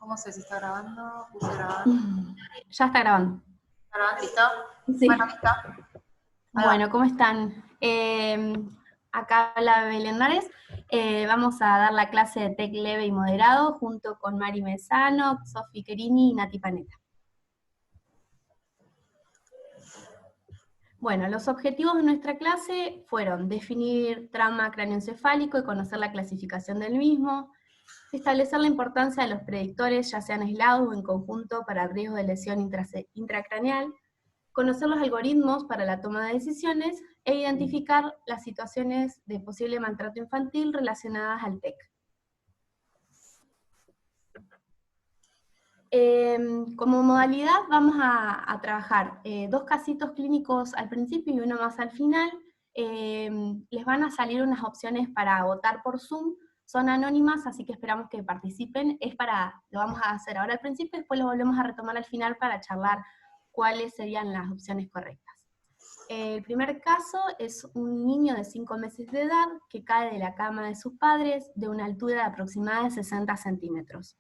¿Cómo sé si está grabando? Puse grabando. Ya está grabando. ¿Está grabando? ¿Listo? Sí. Bueno, listo. Bueno, ¿cómo están? Acá habla Belén Nares. Vamos a dar la clase de TEC leve y moderado junto con Mari Mesano, Sofi Querini y Nati Panetta. Bueno, los objetivos de nuestra clase fueron definir trauma cráneoencefálico y conocer la clasificación del mismo, establecer la importancia de los predictores, ya sean aislados o en conjunto, para riesgo de lesión intracraneal, conocer los algoritmos para la toma de decisiones e identificar las situaciones de posible maltrato infantil relacionadas al TEC. Como modalidad vamos a trabajar 2 casitos clínicos al principio y uno más al final. Les van a salir unas opciones para votar por Zoom, son anónimas, así que esperamos que participen. Lo vamos a hacer ahora al principio, después lo volvemos a retomar al final para charlar cuáles serían las opciones correctas. El primer caso es un niño de 5 meses de edad que cae de la cama de sus padres de una altura de aproximadamente 60 centímetros.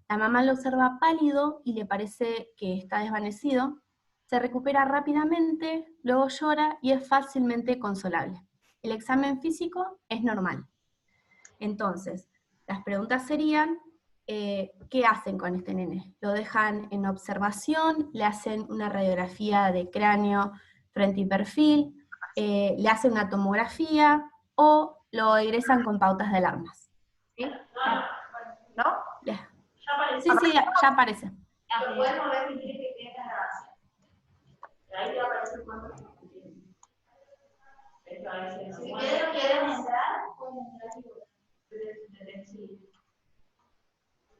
La mamá lo observa pálido y le parece que está desvanecido, se recupera rápidamente, luego llora y es fácilmente consolable. El examen físico es normal. Entonces, las preguntas serían, ¿qué hacen con este nene? ¿Lo dejan en observación? ¿Le hacen una radiografía de cráneo frente y perfil? ¿Le hacen una tomografía? ¿O lo egresan con pautas de alarmas? ¿Sí? ¿No? Yeah. Sí, sí, ya aparece. Lo podemos ver si quiere que quede la grabación. Ahí te aparece el cuánto. Si quieren entrar, pueden entrar y votar. Sí.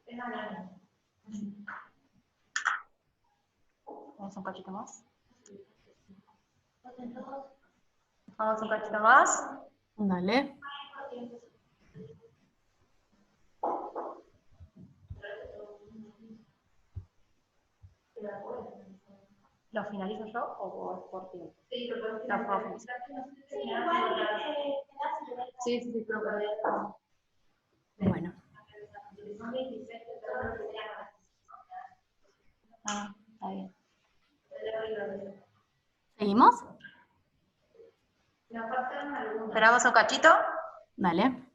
Es anónimo. Vamos un cachito más. Vamos un cachito más. Dale. ¿Lo finalizo yo o por tiempo? Sí, lo puedo finalizar. Sí, creo que bueno. Ah, está bien. ¿Seguimos? ¿Esperamos un cachito? Dale.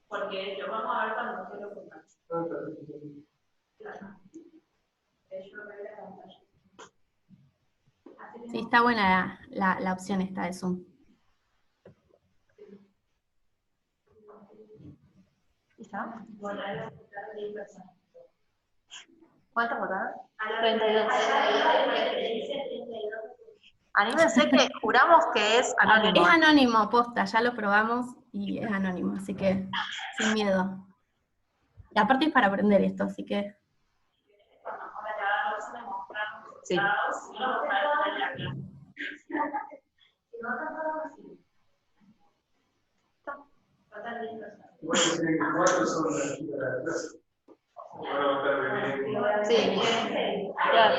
Porque lo vamos a ver cuando se lo pongas. Claro. Sí, está buena la opción esta de Zoom. ¿Listo? ¿Cuántos votaron? 32. Anímense que juramos que es anónimo. Es anónimo, posta, ya lo probamos y es anónimo, así que sin miedo. Y aparte es para aprender esto, así que... Sí. Sí. Claro.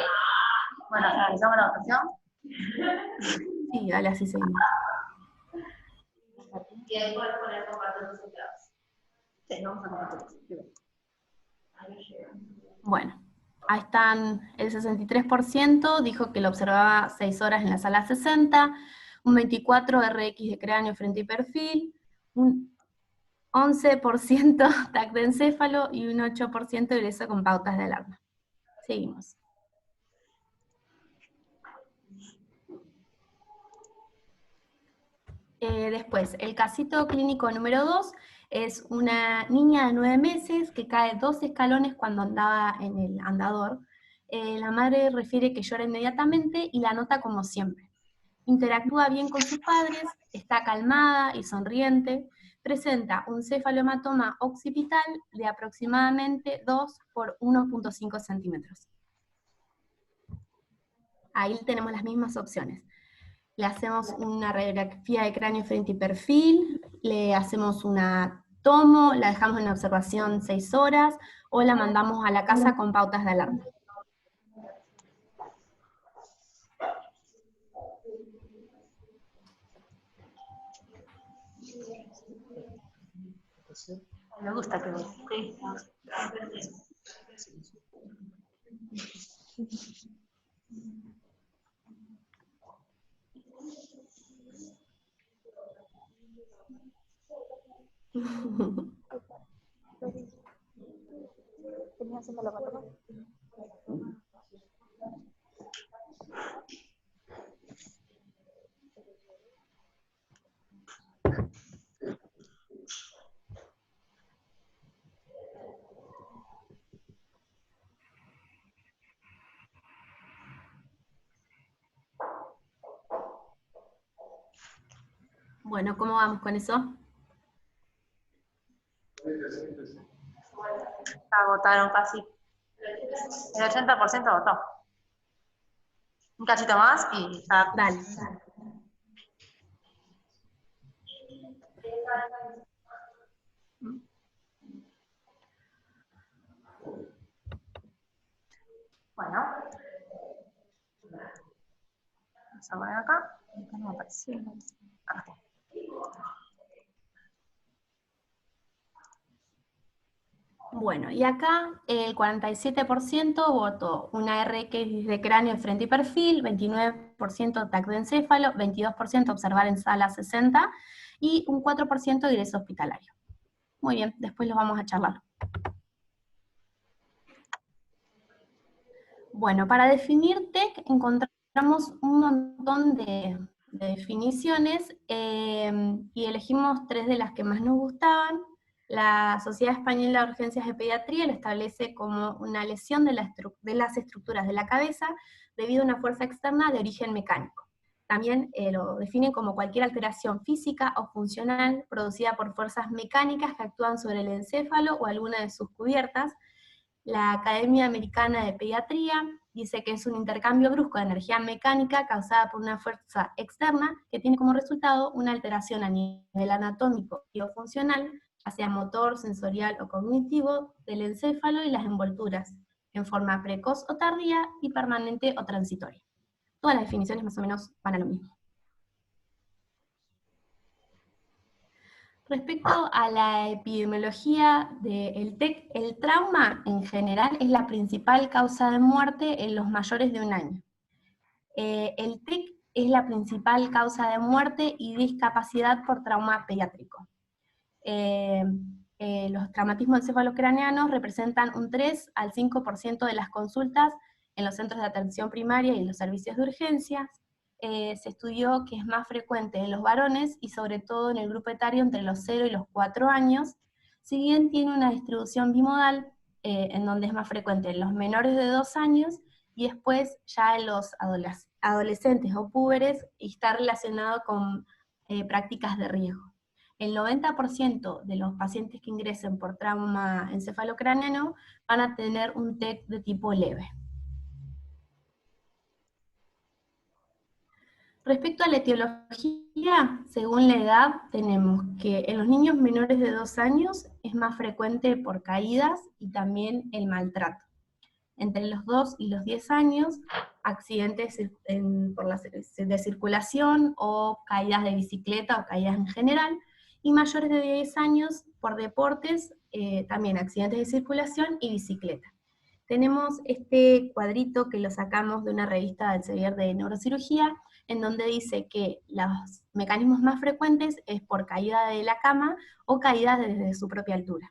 Bueno, ¿empezamos la votación? Sí, dale, así seguimos. Y ahí puedes poner compartir resultados. Sí, vamos a compartir. Bueno, ahí están, el 63% dijo que lo observaba 6 horas en la sala 60, un 24% RX de cráneo frente y perfil, un 11% TAC de encéfalo y un 8% egreso con pautas de alarma. Seguimos. Después, el casito clínico número 2 es una niña de 9 meses que cae 2 escalones cuando andaba en el andador. La madre refiere que llora inmediatamente y la nota como siempre. Interactúa bien con sus padres, está calmada y sonriente, presenta un cefalohematoma occipital de aproximadamente 2 por 1.5 centímetros. Ahí tenemos las mismas opciones. Le hacemos una radiografía de cráneo frente y perfil, le hacemos una tomo, la dejamos en observación 6 horas, o la mandamos a la casa con pautas de alarma. Me gusta que vos. Sí. Bueno, ¿cómo vamos con eso? Agotaron casi. El 80% votó. Un cachito más y ya. Dale. Bueno. Vamos a poner acá. Acá no me aparece. Acá está. Bueno, y acá el 47% votó una RX de cráneo, frente y perfil, 29% TAC de encéfalo, 22% observar en sala 60 y un 4% ingreso hospitalario. Muy bien, después los vamos a charlar. Bueno, para definir TEC encontramos un montón de definiciones y elegimos 3 de las que más nos gustaban. La Sociedad Española de Urgencias de Pediatría lo establece como una lesión de las estructuras de la cabeza debido a una fuerza externa de origen mecánico. También lo definen como cualquier alteración física o funcional producida por fuerzas mecánicas que actúan sobre el encéfalo o alguna de sus cubiertas. La Academia Americana de Pediatría dice que es un intercambio brusco de energía mecánica causada por una fuerza externa que tiene como resultado una alteración a nivel anatómico y o funcional, ya sea motor, sensorial o cognitivo, del encéfalo y las envolturas, en forma precoz o tardía y permanente o transitoria. Todas las definiciones más o menos van a lo mismo. Respecto a la epidemiología del TEC, el trauma en general es la principal causa de muerte en los mayores de 1 año. El TEC es la principal causa de muerte y discapacidad por trauma pediátrico. Los traumatismos encefalocraneanos representan un 3 al 5% de las consultas en los centros de atención primaria y en los servicios de urgencias. Se estudió que es más frecuente en los varones y sobre todo en el grupo etario entre los 0 y los 4 años, si bien tiene una distribución bimodal, en donde es más frecuente en los menores de 2 años y después ya en los adolescentes o púberes, y está relacionado con prácticas de riesgo. El 90% de los pacientes que ingresen por trauma encefalocraneano van a tener un TEC de tipo leve. Respecto a la etiología, según la edad, tenemos que en los niños menores de 2 años es más frecuente por caídas y también el maltrato. Entre los 2 y los 10 años, accidentes de circulación o caídas de bicicleta o caídas en general, y mayores de 10 años por deportes, también accidentes de circulación y bicicleta. Tenemos este cuadrito que lo sacamos de una revista del Elsevier de Neurocirugía, en donde dice que los mecanismos más frecuentes es por caída de la cama o caída desde su propia altura.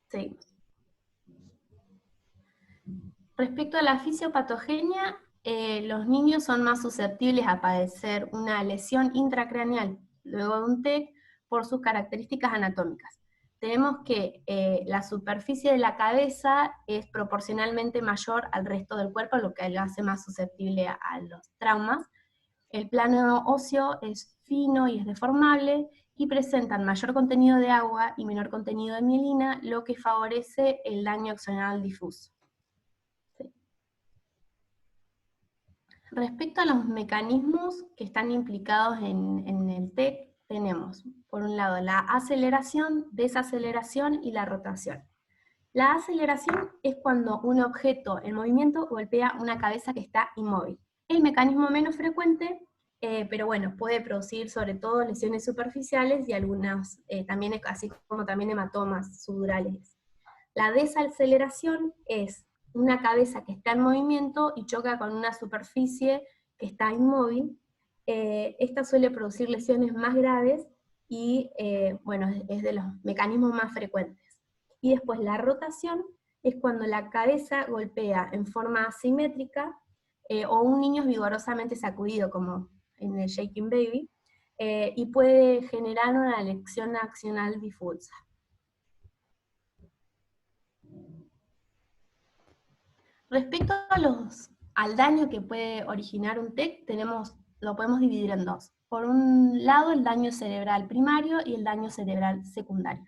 Seguimos. Respecto a la fisiopatogenia, los niños son más susceptibles a padecer una lesión intracraneal luego de un TEC por sus características anatómicas. Tenemos que la superficie de la cabeza es proporcionalmente mayor al resto del cuerpo, lo que lo hace más susceptible a los traumas. El plano óseo es fino y es deformable, y presentan mayor contenido de agua y menor contenido de mielina, lo que favorece el daño axonal difuso. Respecto a los mecanismos que están implicados en el TEC, tenemos, por un lado, la aceleración, desaceleración y la rotación. La aceleración es cuando un objeto en movimiento golpea una cabeza que está inmóvil. El mecanismo menos frecuente pero bueno, puede producir sobre todo lesiones superficiales y algunas, también, así como también hematomas sudurales. La desaceleración es una cabeza que está en movimiento y choca con una superficie que está inmóvil. Esta suele producir lesiones más graves y, bueno, es de los mecanismos más frecuentes. Y después la rotación es cuando la cabeza golpea en forma asimétrica o un niño es vigorosamente sacudido, como en el Shaking Baby, y puede generar una lección accional difusa. Respecto al daño que puede originar un TEC, lo podemos dividir en dos. Por un lado, el daño cerebral primario y el daño cerebral secundario.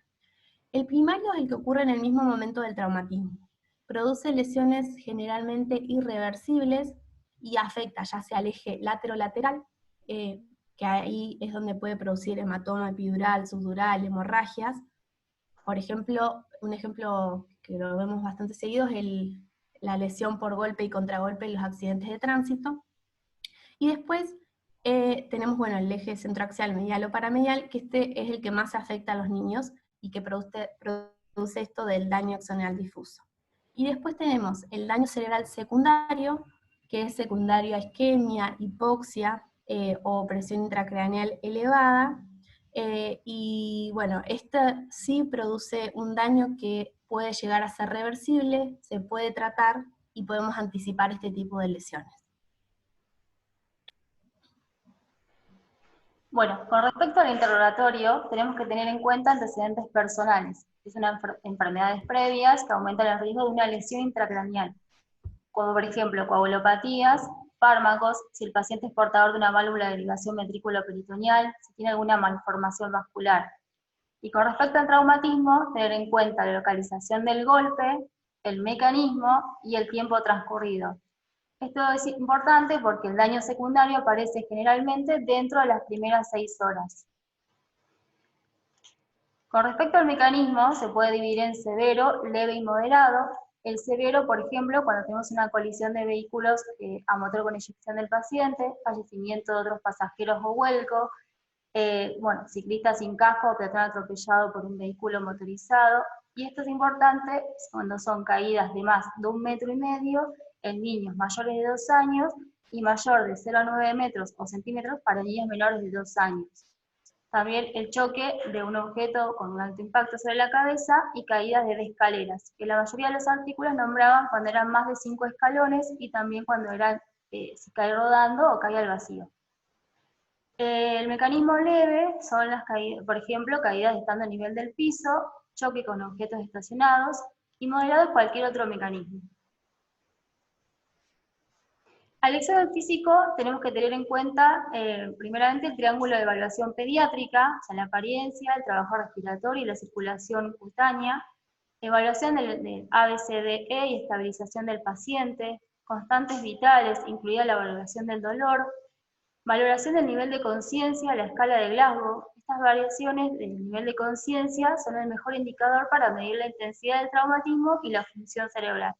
El primario es el que ocurre en el mismo momento del traumatismo. Produce lesiones generalmente irreversibles y afecta ya sea al eje lateral, que ahí es donde puede producir hematoma epidural, subdural, hemorragias. Por ejemplo, un ejemplo que lo vemos bastante seguido es la lesión por golpe y contragolpe en los accidentes de tránsito. Y después tenemos, bueno, el eje centroaxial medial o paramedial, que este es el que más afecta a los niños y que produce esto del daño axonal difuso. Y después tenemos el daño cerebral secundario, que es secundario a isquemia, hipoxia o presión intracraneal elevada. Y bueno, esta sí produce un daño que puede llegar a ser reversible, se puede tratar y podemos anticipar este tipo de lesiones. Bueno, con respecto al interrogatorio, tenemos que tener en cuenta antecedentes personales. Es una enfermedades previas que aumentan el riesgo de una lesión intracraneal, como por ejemplo coagulopatías, fármacos, si el paciente es portador de una válvula de derivación ventrículo-peritoneal, si tiene alguna malformación vascular. Y con respecto al traumatismo, tener en cuenta la localización del golpe, el mecanismo y el tiempo transcurrido. Esto es importante porque el daño secundario aparece generalmente dentro de las primeras 6 horas. Con respecto al mecanismo, se puede dividir en severo, leve y moderado. El severo, por ejemplo, cuando tenemos una colisión de vehículos a motor con eyección del paciente, fallecimiento de otros pasajeros o vuelco, bueno, ciclista sin casco o peatón atropellado por un vehículo motorizado. Y esto es importante cuando son caídas de más de 1,5 metros en niños mayores de 2 años y mayor de 0 a 9 metros o centímetros para niños menores de 2 años. También el choque de un objeto con un alto impacto sobre la cabeza y caídas de escaleras, que la mayoría de los artículos nombraban cuando eran más de 5 escalones y también cuando eran, si cae rodando o cae al vacío. El mecanismo leve son las caídas, por ejemplo, caídas estando a nivel del piso, choque con objetos estacionados, y moderado es cualquier otro mecanismo. Al examen físico tenemos que tener en cuenta, primeramente, el triángulo de evaluación pediátrica, o sea, la apariencia, el trabajo respiratorio y la circulación cutánea, evaluación del ABCDE y estabilización del paciente, constantes vitales, incluida la valoración del dolor, valoración del nivel de conciencia, la escala de Glasgow. Estas variaciones del nivel de conciencia son el mejor indicador para medir la intensidad del traumatismo y la función cerebral.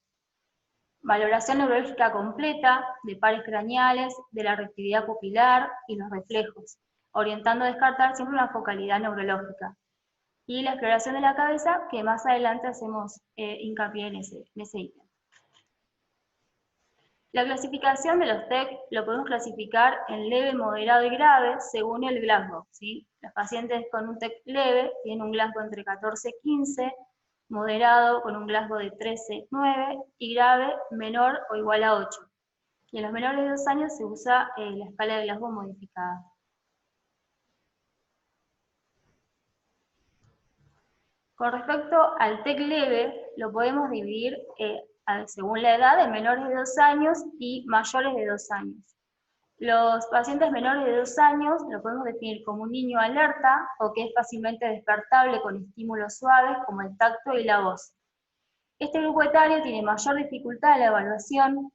Valoración neurológica completa, de pares craneales, de la reactividad pupilar y los reflejos, orientando a descartar siempre una focalidad neurológica. Y la exploración de la cabeza, que más adelante hacemos hincapié en ese ítem. La clasificación de los TEC lo podemos clasificar en leve, moderado y grave según el Glasgow, ¿sí? Los pacientes con un TEC leve tienen un Glasgow entre 14 y 15, moderado con un Glasgow de 13,9 y grave menor o igual a 8. Y en los menores de 2 años se usa la escala de Glasgow modificada. Con respecto al TEC leve, lo podemos dividir según la edad, de menores de 2 años y mayores de 2 años. Los pacientes menores de 2 años lo podemos definir como un niño alerta o que es fácilmente despertable con estímulos suaves como el tacto y la voz. Este grupo etario tiene mayor dificultad en la evaluación,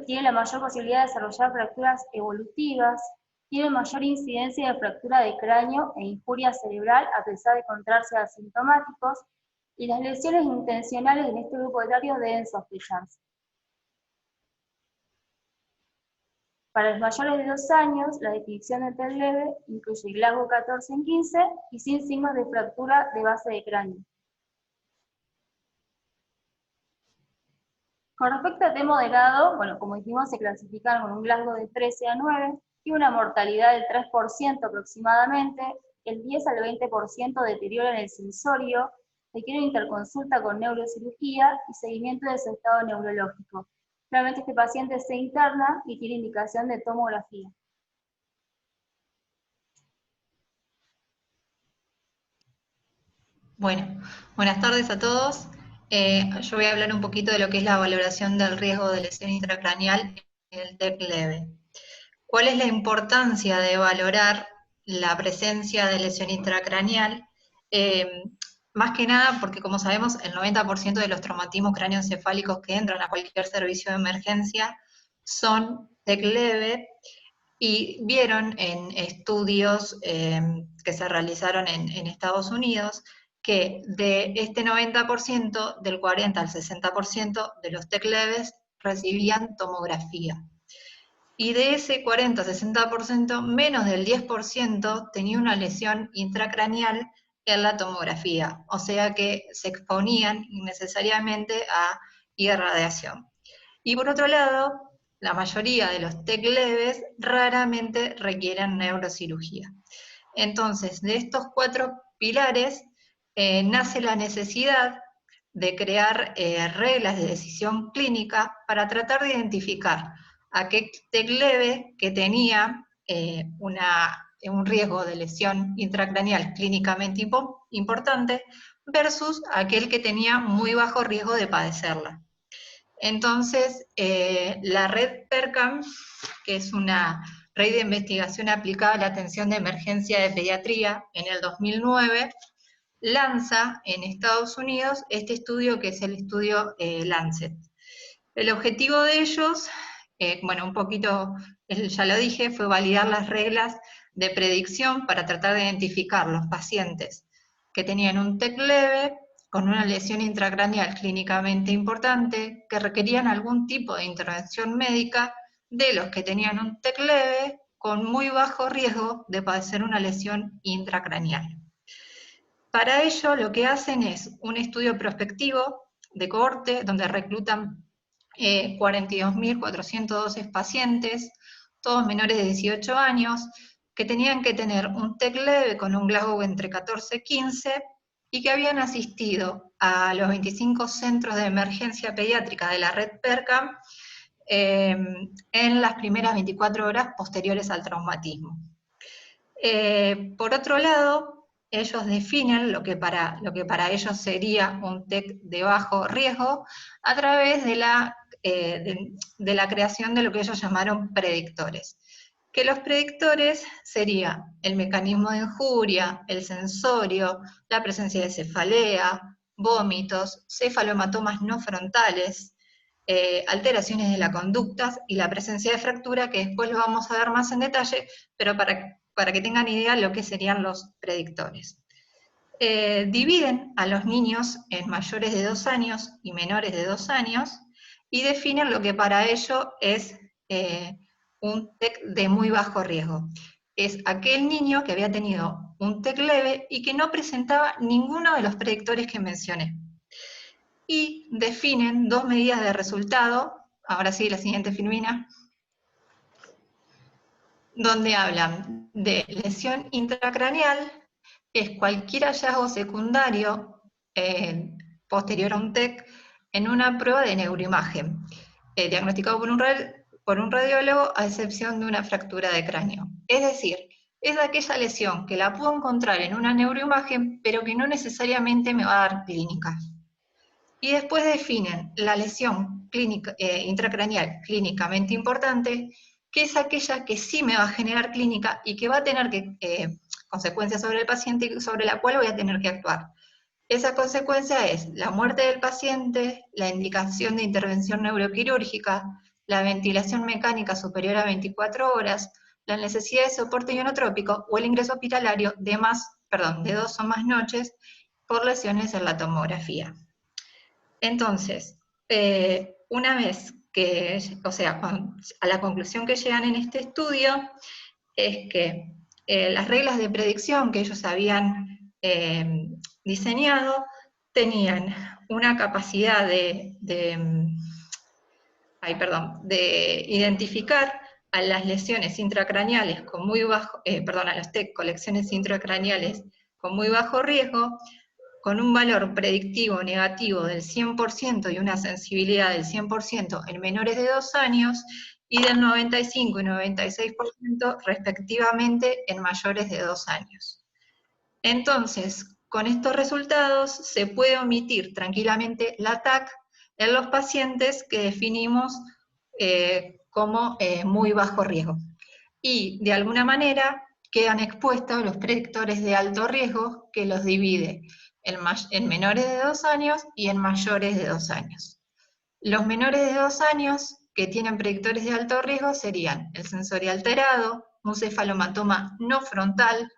tiene la mayor posibilidad de desarrollar fracturas evolutivas, tiene mayor incidencia de fractura de cráneo e injuria cerebral a pesar de encontrarse asintomáticos, y las lesiones intencionales en este grupo etario deben sospecharse. Para los mayores de 2 años, la definición de TED leve incluye Glasgow 14 en 15 y sin signos de fractura de base de cráneo. Con respecto a T moderado, bueno, como dijimos, se clasifican con un Glasgow de 13 a 9 y una mortalidad del 3% aproximadamente, el 10 al 20% deterioro en el sensorio, requiere interconsulta con neurocirugía y seguimiento de su estado neurológico. Realmente este paciente se interna y tiene indicación de tomografía. Bueno, buenas tardes a todos. Yo voy a hablar un poquito de lo que es la valoración del riesgo de lesión intracraneal en el TEC leve. ¿Cuál es la importancia de valorar la presencia de lesión intracraneal? Más que nada porque, como sabemos, el 90% de los traumatismos cráneoencefálicos que entran a cualquier servicio de emergencia son TEC leve, y vieron en estudios que se realizaron en Estados Unidos que de este 90%, del 40 al 60% de los TEC leves recibían tomografía. Y de ese 40-60%, menos del 10% tenía una lesión intracraneal en la tomografía, o sea que se exponían innecesariamente a irradiación. Y por otro lado, la mayoría de los TEC leves raramente requieren neurocirugía. Entonces, de estos 4 pilares, nace la necesidad de crear reglas de decisión clínica para tratar de identificar aquel TEC leve que tenía un riesgo de lesión intracraneal clínicamente importante versus aquel que tenía muy bajo riesgo de padecerla. Entonces, la red PERCAM, que es una red de investigación aplicada a la atención de emergencia de pediatría, en el 2009, lanza en Estados Unidos este estudio que es el estudio Lancet. El objetivo de ellos, bueno, un poquito, ya lo dije, fue validar las reglas de predicción para tratar de identificar los pacientes que tenían un TEC leve, con una lesión intracraneal clínicamente importante, que requerían algún tipo de intervención médica, de los que tenían un TEC leve, con muy bajo riesgo de padecer una lesión intracraneal. Para ello, lo que hacen es un estudio prospectivo de cohorte, donde reclutan 42.412 pacientes, todos menores de 18 años, que tenían que tener un TEC leve con un Glasgow entre 14 y 15, y que habían asistido a los 25 centros de emergencia pediátrica de la red PERCAM en las primeras 24 horas posteriores al traumatismo. Por otro lado, ellos definen lo que para ellos sería un TEC de bajo riesgo a través de la creación de lo que ellos llamaron predictores. Que los predictores serían el mecanismo de injuria, el sensorio, la presencia de cefalea, vómitos, cefalomatomas no frontales, alteraciones de la conducta y la presencia de fractura, que después lo vamos a ver más en detalle, pero para que tengan idea de lo que serían los predictores. Dividen a los niños en mayores de 2 años y menores de 2 años, y definen lo que para ello es un TEC de muy bajo riesgo. Es aquel niño que había tenido un TEC leve y que no presentaba ninguno de los predictores que mencioné. Y definen 2 medidas de resultado, ahora sí, la siguiente Filmina, donde hablan de lesión intracraneal, que es cualquier hallazgo secundario posterior a un TEC en una prueba de neuroimagen, diagnosticado por un radiólogo, a excepción de una fractura de cráneo. Es decir, es aquella lesión que la puedo encontrar en una neuroimagen, pero que no necesariamente me va a dar clínica. Y después definen la lesión intracraneal clínicamente importante, que es aquella que sí me va a generar clínica y que va a tener consecuencias sobre el paciente y sobre la cual voy a tener que actuar. Esa consecuencia es la muerte del paciente, la indicación de intervención neuroquirúrgica, la ventilación mecánica superior a 24 horas, la necesidad de soporte ionotrópico o el ingreso hospitalario de 2 o más noches por lesiones en la tomografía. Entonces, una vez o sea, a la conclusión que llegan en este estudio es que las reglas de predicción que ellos habían diseñado tenían una capacidad de identificar a las lesiones intracraneales con muy bajo, a los TEC con lesiones intracraneales con muy bajo riesgo, con un valor predictivo negativo del 100% y una sensibilidad del 100% en menores de 2 años, y del 95 y 96% respectivamente en mayores de 2 años. Entonces, con estos resultados se puede omitir tranquilamente la TAC en los pacientes que definimos como muy bajo riesgo. Y de alguna manera quedan expuestos los predictores de alto riesgo, que los divide en menores de 2 años y en mayores de 2 años. Los menores de 2 años que tienen predictores de alto riesgo serían el sensorio alterado, un cefalomatoma no frontal,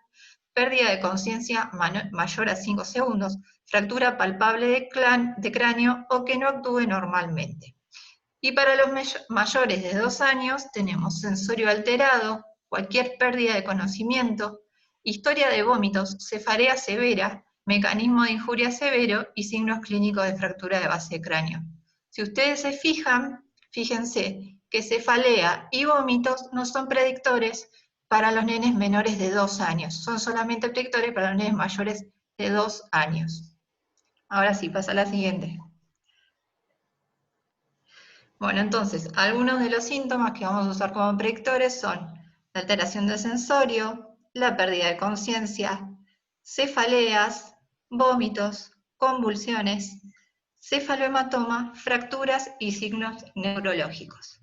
pérdida de conciencia mayor a 5 segundos, fractura palpable de cráneo o que no actúe normalmente. Y para los mayores de 2 años tenemos sensorio alterado, cualquier pérdida de conocimiento, historia de vómitos, cefalea severa, mecanismo de injuria severo y signos clínicos de fractura de base de cráneo. Si ustedes se fijan, fíjense que cefalea y vómitos no son predictores para los nenes menores de 2 años, son solamente predictores para los nenes mayores de 2 años. Ahora sí, pasa a la siguiente. Bueno, entonces, algunos de los síntomas que vamos a usar como predictores son la alteración del sensorio, la pérdida de conciencia, cefaleas, vómitos, convulsiones, cefalohematoma, fracturas y signos neurológicos.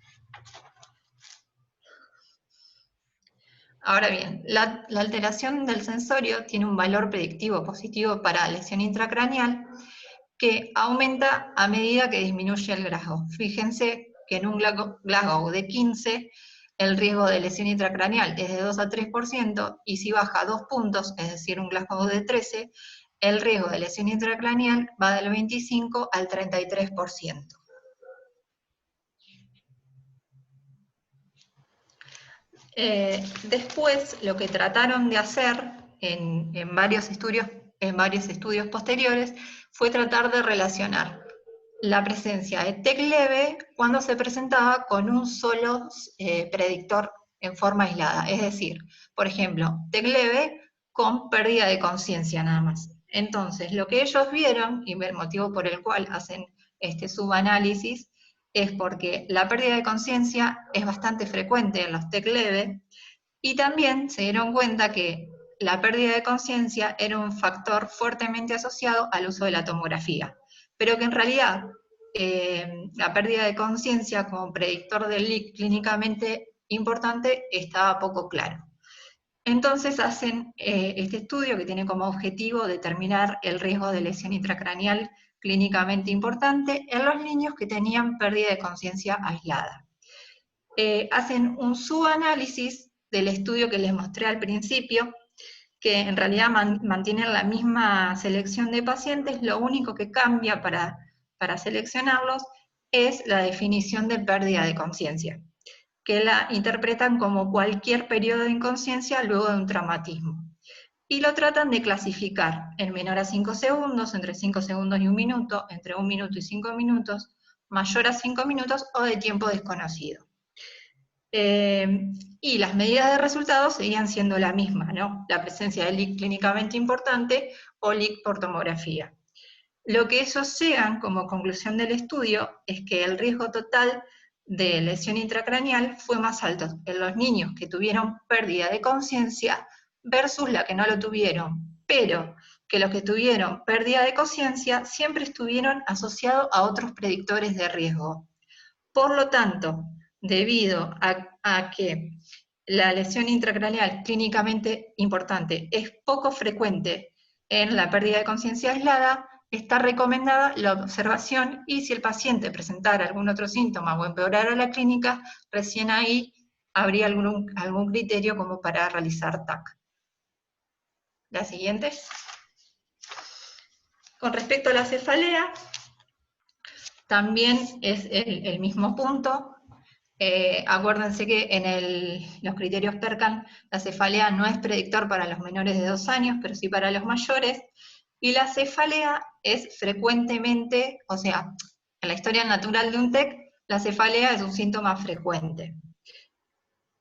Ahora bien, la alteración del sensorio tiene un valor predictivo positivo para lesión intracraneal que aumenta a medida que disminuye el Glasgow. Fíjense que en un Glasgow de 15, el riesgo de lesión intracraneal es de 2 a 3%, y si baja 2 puntos, es decir, un Glasgow de 13, el riesgo de lesión intracraneal va del 25 al 33%. Después, lo que trataron de hacer en varios estudios posteriores fue tratar de relacionar la presencia de TEC leve cuando se presentaba con un solo predictor en forma aislada. Es decir, por ejemplo, TEC leve con pérdida de conciencia nada más. Entonces, lo que ellos vieron, y el motivo por el cual hacen este subanálisis, es porque la pérdida de conciencia es bastante frecuente en los TEC leve, y también se dieron cuenta que la pérdida de conciencia era un factor fuertemente asociado al uso de la tomografía, pero que en realidad la pérdida de conciencia como predictor del LIC clínicamente importante estaba poco claro. Entonces hacen este estudio que tiene como objetivo determinar el riesgo de lesión intracraneal clínicamente importante en los niños que tenían pérdida de conciencia aislada. Hacen un subanálisis del estudio que les mostré al principio, que en realidad mantienen la misma selección de pacientes, lo único que cambia para seleccionarlos es la definición de pérdida de conciencia, que la interpretan como cualquier periodo de inconsciencia luego de un traumatismo. Y lo tratan de clasificar en menor a 5 segundos, entre 5 segundos y 1 minuto, entre 1 minuto y 5 minutos, mayor a 5 minutos o de tiempo desconocido. Y las medidas de resultados seguían siendo la misma, ¿no? La presencia de LIC clínicamente importante o LIC por tomografía. Lo que ellos llegan como conclusión del estudio es que el riesgo total de lesión intracraneal fue más alto en los niños que tuvieron pérdida de conciencia versus la que no lo tuvieron, pero que los que tuvieron pérdida de conciencia siempre estuvieron asociados a otros predictores de riesgo. Por lo tanto, debido a que la lesión intracraneal clínicamente importante es poco frecuente en la pérdida de conciencia aislada, está recomendada la observación, y si el paciente presentara algún otro síntoma o empeorara la clínica, recién ahí habría algún criterio como para realizar TAC. La siguiente. Con respecto a la cefalea, también es el mismo punto. Acuérdense que en los criterios PERCAN la cefalea no es predictor para los menores de 2 años, pero sí para los mayores, y la cefalea es frecuentemente, o sea, en la historia natural de un TEC, la cefalea es un síntoma frecuente.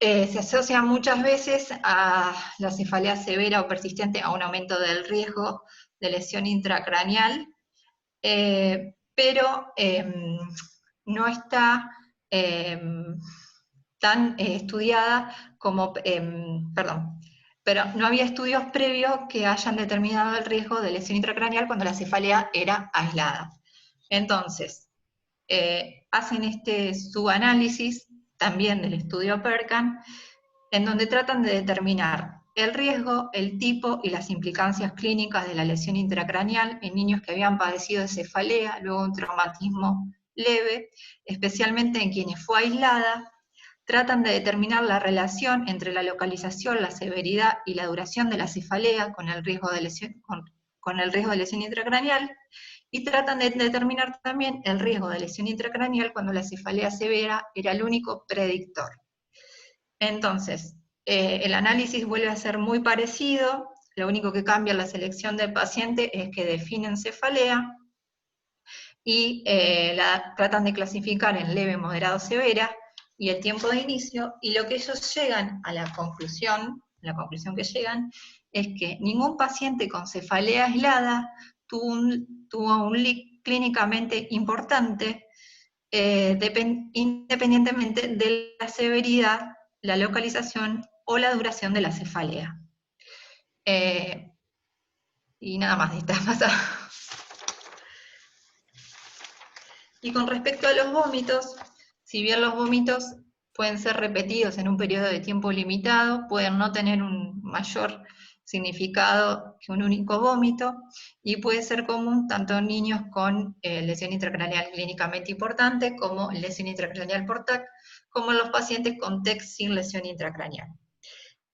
Se asocia muchas veces a la cefalea severa o persistente a un aumento del riesgo de lesión intracraneal, pero no está tan estudiada como, pero no había estudios previos que hayan determinado el riesgo de lesión intracraneal cuando la cefalea era aislada. Entonces, hacen este subanálisis también del estudio PERCAN, en donde tratan de determinar el riesgo, el tipo y las implicancias clínicas de la lesión intracraneal en niños que habían padecido de cefalea, luego un traumatismo leve, especialmente en quienes fue aislada. Tratan de determinar la relación entre la localización, la severidad y la duración de la cefalea con el riesgo de lesión intracraneal, y tratan de determinar también el riesgo de lesión intracraneal cuando la cefalea severa era el único predictor. Entonces, el análisis vuelve a ser muy parecido, lo único que cambia en la selección del paciente es que definen cefalea, y tratan de clasificar en leve, moderado, severa, y el tiempo de inicio, y lo que ellos llegan a la conclusión que llegan, es que ningún paciente con cefalea aislada tuvo un leak clínicamente importante, independientemente de la severidad, la localización o la duración de la cefalea. Y nada más, está pasado. Y con respecto a los vómitos, si bien los vómitos pueden ser repetidos en un periodo de tiempo limitado, pueden no tener un mayor significado que un único vómito, y puede ser común tanto en niños con lesión intracraneal clínicamente importante, como lesión intracraneal por TAC, como en los pacientes con TEC sin lesión intracraneal.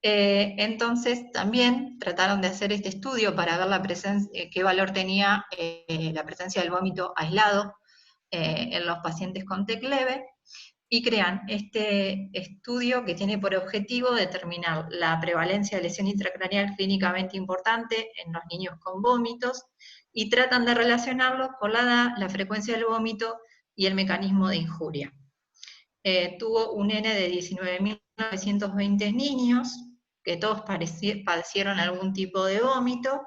Entonces también trataron de hacer este estudio para ver qué valor tenía la presencia del vómito aislado en los pacientes con TEC leve, y crean este estudio que tiene por objetivo determinar la prevalencia de lesión intracraneal clínicamente importante en los niños con vómitos, y tratan de relacionarlo con la edad, la frecuencia del vómito y el mecanismo de injuria. Tuvo un N de 19.920 niños, que todos padecieron algún tipo de vómito,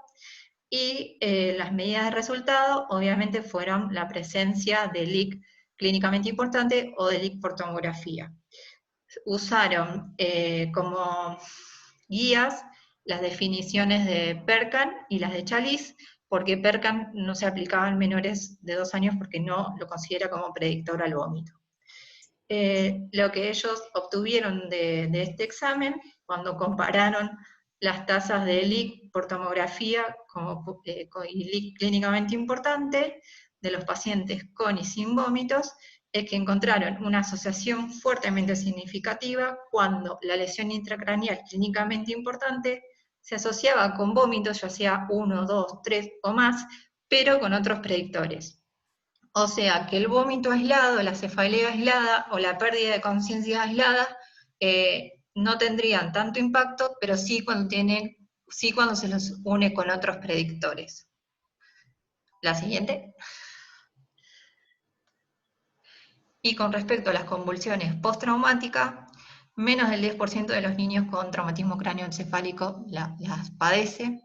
y las medidas de resultado obviamente fueron la presencia de leak clínicamente importante o de leak por tomografía. Usaron como guías las definiciones de PERCAN y las de Chalice, porque PERCAN no se aplicaba en menores de 2 años porque no lo considera como predictor al vómito. Lo que ellos obtuvieron de este examen, cuando compararon las tasas de leak por tomografía y leak clínicamente importante de los pacientes con y sin vómitos, es que encontraron una asociación fuertemente significativa cuando la lesión intracraneal clínicamente importante se asociaba con vómitos, ya sea 1, 2, 3 o más, pero con otros predictores. O sea, que el vómito aislado, la cefalea aislada o la pérdida de conciencia aislada no tendrían tanto impacto, pero sí cuando se los une con otros predictores. La siguiente. Y con respecto a las convulsiones postraumáticas, menos del 10% de los niños con traumatismo cráneoencefálico las padece.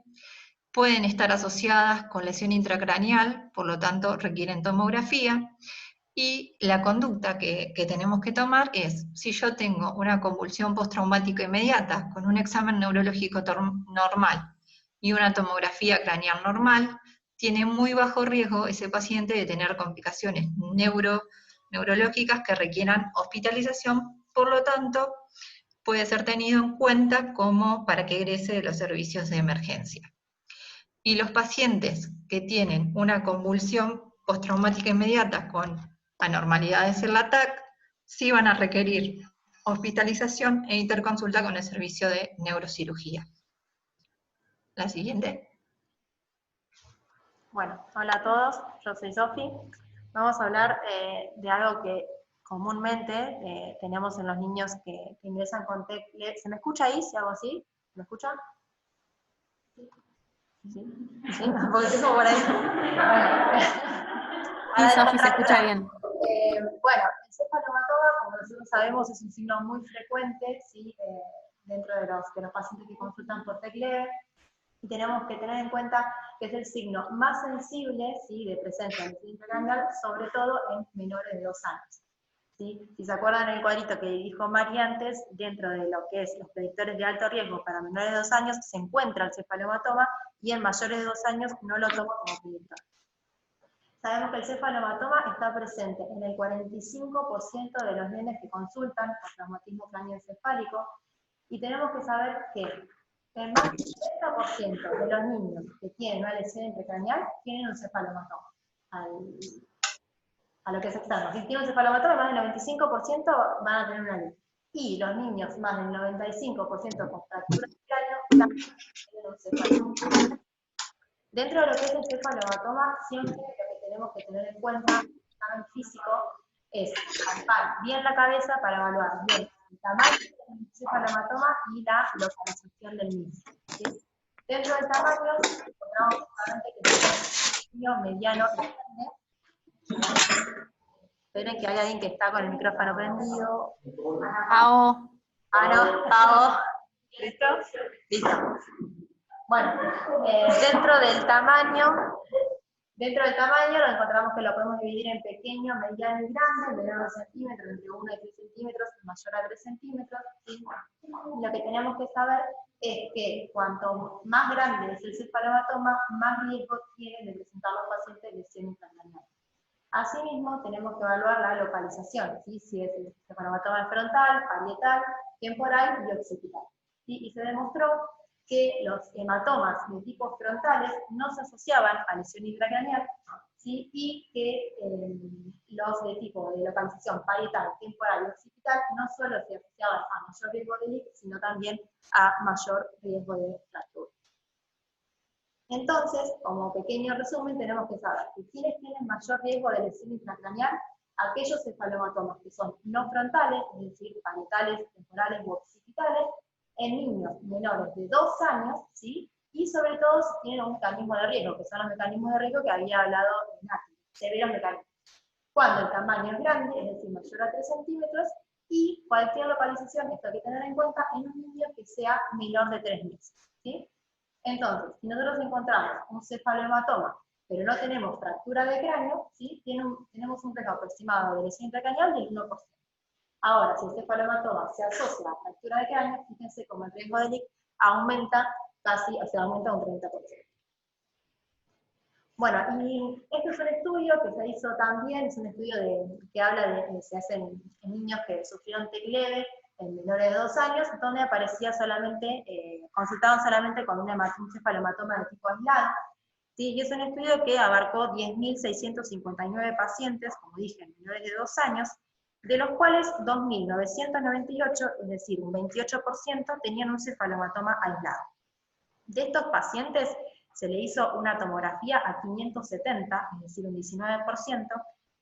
Pueden estar asociadas con lesión intracraneal, por lo tanto requieren tomografía, y la conducta que tenemos que tomar es, si yo tengo una convulsión postraumática inmediata con un examen neurológico normal y una tomografía craneal normal, tiene muy bajo riesgo ese paciente de tener complicaciones neurológicas que requieran hospitalización, por lo tanto puede ser tenido en cuenta como para que egrese de los servicios de emergencia. Y los pacientes que tienen una convulsión postraumática inmediata con anormalidades en la TAC, sí van a requerir hospitalización e interconsulta con el servicio de neurocirugía. La siguiente. Bueno, hola a todos, yo soy Sofi. Vamos a hablar de algo que comúnmente tenemos en los niños que ingresan con TEC leve. ¿Se me escucha ahí si hago así? ¿Me escuchan? ¿Sí? ¿Sí? Porque tengo por ahí. Sí, Sofi, se escucha bien. Bueno, el cefalohematoma, como nosotros sabemos, es un signo muy frecuente, ¿sí? Dentro de los pacientes que consultan por TEC leve, y tenemos que tener en cuenta que es el signo más sensible, ¿sí? De presencia del intracraneal, sobre todo en menores de 2 años. ¿Sí? Si se acuerdan el cuadrito que dijo Mari antes, dentro de lo que es los predictores de alto riesgo para menores de 2 años, se encuentra el cefalohematoma, y en mayores de 2 años no lo toma como predictor. Sabemos que el cefalohematoma está presente en el 45% de los nenes que consultan por traumatismo craneoencefálico, y tenemos que saber que el más del 70% de los niños que tienen una lesión intracraneal tienen un cefalohematoma, a lo que es externo. Si tienen un cefalohematoma, más del 95% van a tener una lesión. Y los niños, más del 95% con fractura de cráneo, también tienen un cefalohematoma. Dentro de lo que es el cefalohematoma, siempre lo que tenemos que tener en cuenta en el examen físico es palpar bien la cabeza para evaluar bien el tamaño del cefalohematoma y la localización del mismo. ¿Sí? Dentro del tamaño encontramos claramente que tenemos un niño mediano y grande. Esperen que hay alguien que está con el micrófono prendido. Pao. No, Pavo. ¿Listo? Listo. Bueno, dentro del tamaño lo encontramos que lo podemos dividir en pequeño, mediano y grande, menor a 2 centímetros, entre 1 y 3 centímetros, mayor a 3 centímetros. ¿Sí? Lo que tenemos que saber es que cuanto más grande es el cefalohematoma, más riesgo tienen de presentar los pacientes lesión intracraneal. Asimismo, tenemos que evaluar la localización, ¿sí? Si es el cefalohematoma frontal, parietal, temporal y occipital. ¿Sí? Y se demostró que los hematomas de tipo frontales no se asociaban a lesión intracraneal, ¿sí? Y que los de tipo de localización parietal, temporal y occipital no solo se asociaban a mayor riesgo de leak, sino también a mayor riesgo de fractura. Entonces, como pequeño resumen, tenemos que saber que quienes tienen mayor riesgo de lesión intracraneal, aquellos cefalomatomas que son no frontales, es decir, parietales, temporales u occipitales, en niños menores de 2 años, ¿sí? Y sobre todo si tienen un mecanismo de riesgo, que son los mecanismos de riesgo que había hablado Nati, severos mecanismos. Cuando el tamaño es grande, es decir, mayor a 3 centímetros, y cualquier localización, esto hay que tener en cuenta, en un niño que sea menor de 3 meses, ¿sí? Entonces, si nosotros encontramos un cefalohematoma, pero no tenemos fractura de cráneo, ¿sí? Tenemos un riesgo aproximado de lesión intracraneal del 1%. Ahora, si el cefalohematoma se asocia a fractura de cráneo, fíjense cómo el riesgo de leak aumenta casi, o sea, aumenta un 30%. Bueno, y este es un estudio que se hizo también, es un estudio que habla de, se hace en niños que sufrieron TEC leve, en menores de 2 años, donde aparecía solamente, consultaban solamente con un cefalohematoma de tipo aislado, ¿sí? Y es un estudio que abarcó 10.659 pacientes, como dije, en menores de 2 años, de los cuales 2.998, es decir, un 28%, tenían un cefalohematoma aislado. De estos pacientes se le hizo una tomografía a 570, es decir, un 19%,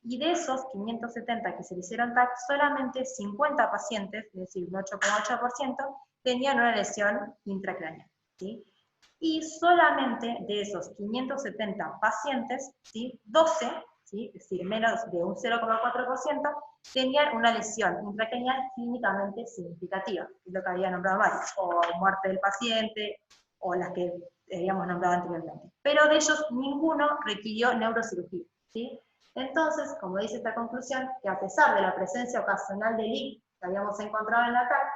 y de esos 570 que se le hicieron TAC, solamente 50 pacientes, es decir, un 8,8%, tenían una lesión intracraneal, ¿sí? Y solamente de esos 570 pacientes, ¿sí? 12, ¿sí? Es decir, menos de un 0,4%, tenían una lesión intracraneal clínicamente significativa, que es lo que había nombrado Mari, o muerte del paciente, o las que habíamos nombrado anteriormente. Pero de ellos ninguno requirió neurocirugía, ¿sí? Entonces, como dice esta conclusión, que a pesar de la presencia ocasional de leak que habíamos encontrado en la TAC,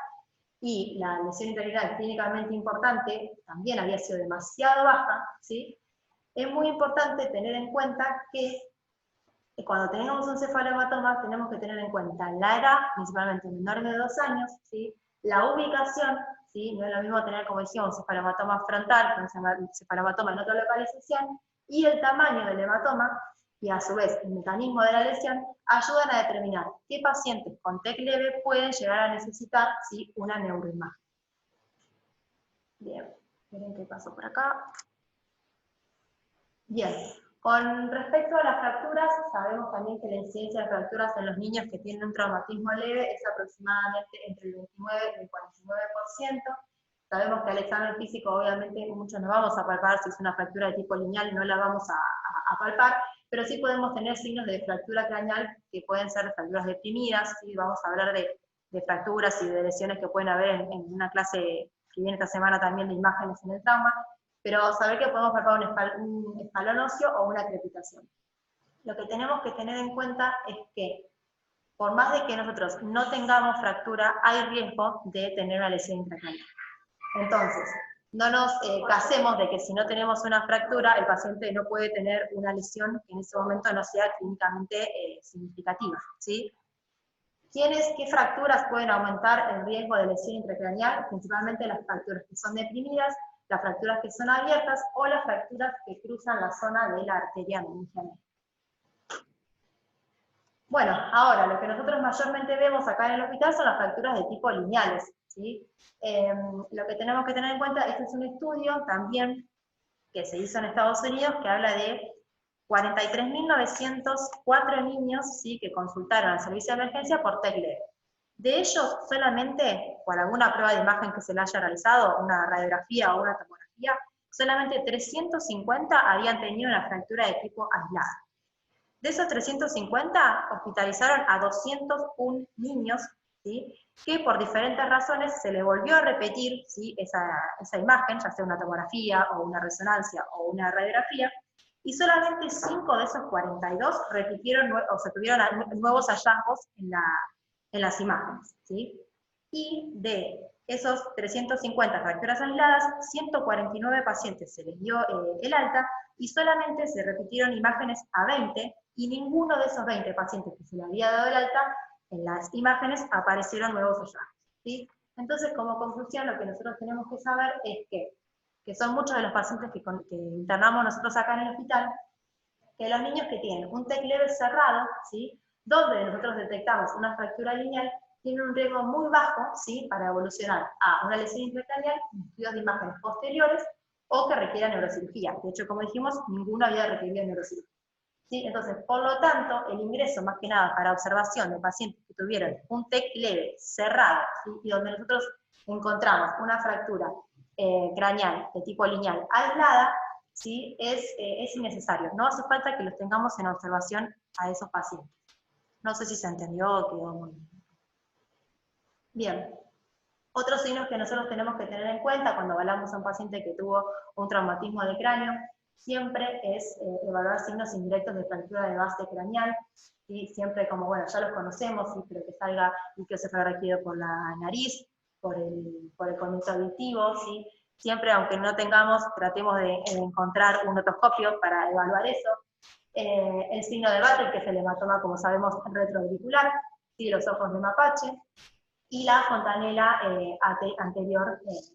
y la lesión intracraneal clínicamente importante también había sido demasiado baja, ¿sí? Es muy importante tener en cuenta que cuando tenemos un cefalohematoma tenemos que tener en cuenta la edad, principalmente menores de 2 años, ¿sí? La ubicación, ¿sí? No es lo mismo tener, como decíamos, un cefalohematoma frontal, un cefalohematoma en otra localización, y el tamaño del hematoma, y a su vez el mecanismo de la lesión, ayudan a determinar qué pacientes con TEC leve pueden llegar a necesitar, ¿sí? Una neuroimagen. Bien, miren qué pasó por acá. Bien, Con respecto a las fracturas, sabemos también que la incidencia de fracturas en los niños que tienen un traumatismo leve es aproximadamente entre el 29 y el 49%. Sabemos que al examen físico, obviamente, muchos no vamos a palpar si es una fractura de tipo lineal, no la vamos a palpar, pero sí podemos tener signos de fractura craneal que pueden ser fracturas deprimidas, ¿sí? Vamos a hablar de fracturas y de lesiones que pueden haber en una clase que viene esta semana también de imágenes en el trauma, pero saber que podemos palpar un espalón óseo o una crepitación. Lo que tenemos que tener en cuenta es que, por más de que nosotros no tengamos fractura, hay riesgo de tener una lesión intracraneal. Entonces, no nos casemos de que si no tenemos una fractura, el paciente no puede tener una lesión que en ese momento no sea clínicamente significativa, ¿sí? ¿Qué fracturas pueden aumentar el riesgo de lesión intracraneal? Principalmente las fracturas que son deprimidas, las fracturas que son abiertas o las fracturas que cruzan la zona de la arteria meningeal. Bueno, ahora, lo que nosotros mayormente vemos acá en el hospital son las fracturas de tipo lineales, ¿sí? Lo que tenemos que tener en cuenta, este es un estudio también que se hizo en Estados Unidos, que habla de 43.904 niños, ¿sí?, que consultaron al servicio de emergencia por TEC leve. De ellos, solamente, por alguna prueba de imagen que se le haya realizado, una radiografía o una tomografía, solamente 350 habían tenido una fractura de tipo aislada. De esos 350, hospitalizaron a 201 niños, ¿sí?, que por diferentes razones se le volvió a repetir, ¿sí?, esa imagen, ya sea una tomografía o una resonancia o una radiografía, y solamente 5 de esos 42 repitieron, o sea, tuvieron nuevos hallazgos en las imágenes, ¿sí? Y de esos 350 fracturas aisladas, 149 pacientes se les dio el alta, y solamente se repitieron imágenes a 20, y ninguno de esos 20 pacientes que se le había dado el alta, en las imágenes aparecieron nuevos hallazgos, ¿sí? Entonces, como conclusión, lo que nosotros tenemos que saber es que son muchos de los pacientes que internamos nosotros acá en el hospital, que los niños que tienen un TEC leve cerrado, ¿sí?, donde nosotros detectamos una fractura lineal, tienen un riesgo muy bajo, ¿sí?, para evolucionar a una lesión intracraneal, estudios de imágenes posteriores, o que requieran neurocirugía. De hecho, como dijimos, ninguno había requerido neurocirugía, ¿sí? Entonces, por lo tanto, el ingreso, más que nada, para observación de pacientes que tuvieron un TEC leve cerrado, ¿sí?, y donde nosotros encontramos una fractura craneal de tipo lineal aislada, ¿sí?, es innecesario. No hace falta que los tengamos en observación a esos pacientes. No sé si se entendió o quedó muy bien. Bien. Otros signos que nosotros tenemos que tener en cuenta cuando evaluamos a un paciente que tuvo un traumatismo de cráneo, siempre es evaluar signos indirectos de fractura de base craneal, ¿sí? Siempre como, bueno, ya los conocemos, ¿sí?, pero que salga líquido cefalorraquídeo por la nariz, por el conducto auditivo, ¿sí? Siempre, aunque no tengamos, tratemos de encontrar un otoscopio para evaluar eso. El signo de Battle, que es el hematoma, como sabemos, retroauricular, ¿sí?, los ojos de mapache, y la fontanela anterior tensa,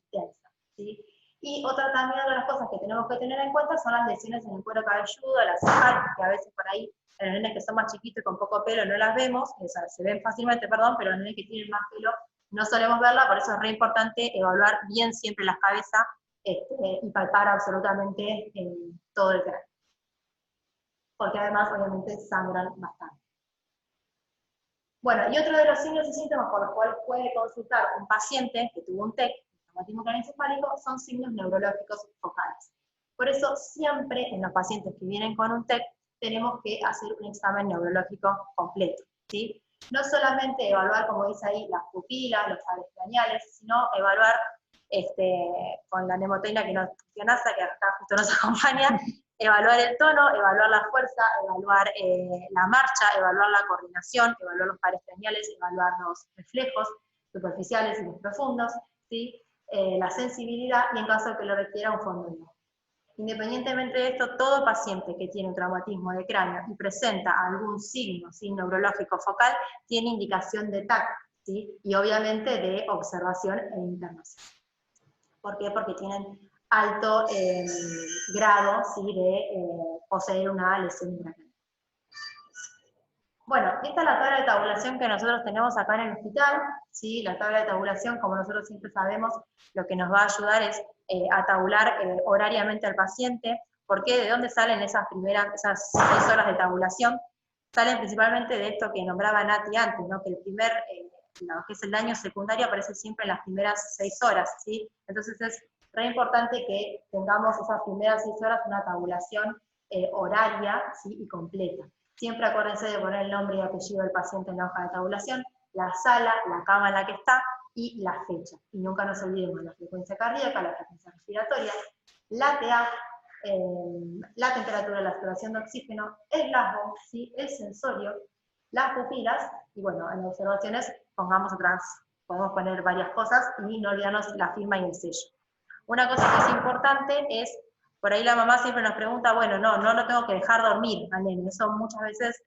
¿sí? Y otra también de las cosas que tenemos que tener en cuenta son las lesiones en el cuero cabelludo, las cejas, que a veces por ahí en los nenes que son más chiquitos y con poco pelo no las vemos, o sea, se ven fácilmente, perdón, pero los nenes que tienen más pelo no solemos verla, por eso es re importante evaluar bien siempre las cabezas y palpar absolutamente todo el cráneo. Porque además, obviamente, sangran bastante. Bueno, y otro de los signos y síntomas por los cuales puede consultar un paciente que tuvo un TEC, traumatismo craneoencefálico, son signos neurológicos focales. Por eso, siempre en los pacientes que vienen con un TEC, tenemos que hacer un examen neurológico completo, ¿sí? No solamente evaluar, como dice ahí, las pupilas, los sables craneales, sino evaluar con la mnemotécnica que acá justo nos acompaña, evaluar el tono, evaluar la fuerza, evaluar la marcha, evaluar la coordinación, evaluar los pares craneales, evaluar los reflejos superficiales y los profundos, ¿sí? La sensibilidad y en caso de que lo requiera un fondo de ojo. Independientemente de esto, todo paciente que tiene un traumatismo de cráneo y presenta algún signo neurológico focal tiene indicación de TAC, ¿sí?, y obviamente de observación e internación. ¿Por qué? Porque tienen alto grado, ¿sí?, de poseer una lesión intracraneal. Bueno, esta es la tabla de tabulación que nosotros tenemos acá en el hospital, ¿sí? La tabla de tabulación, como nosotros siempre sabemos, lo que nos va a ayudar es a tabular horariamente al paciente, ¿Por qué? ¿De dónde salen esas 6 horas de tabulación? Salen principalmente de esto que nombraba Nati antes, ¿no? Que el primer, lo que es el daño secundario aparece siempre en las primeras 6 horas, ¿sí? Entonces es re importante que tengamos esas primeras 6 horas una tabulación horaria, ¿sí? Y completa. Siempre acuérdense de poner el nombre y apellido del paciente en la hoja de tabulación, la sala, la cama en la que está y la fecha. Y nunca nos olvidemos la frecuencia cardíaca, la frecuencia respiratoria, la TA, la temperatura, la saturación de oxígeno, el glasgow, ¿sí? El sensorio, las pupilas, y bueno, en las observaciones pongamos podemos poner varias cosas y no olvidarnos la firma y el sello. Una cosa que es importante es, por ahí la mamá siempre nos pregunta, bueno, no lo tengo que dejar dormir al nene, eso muchas veces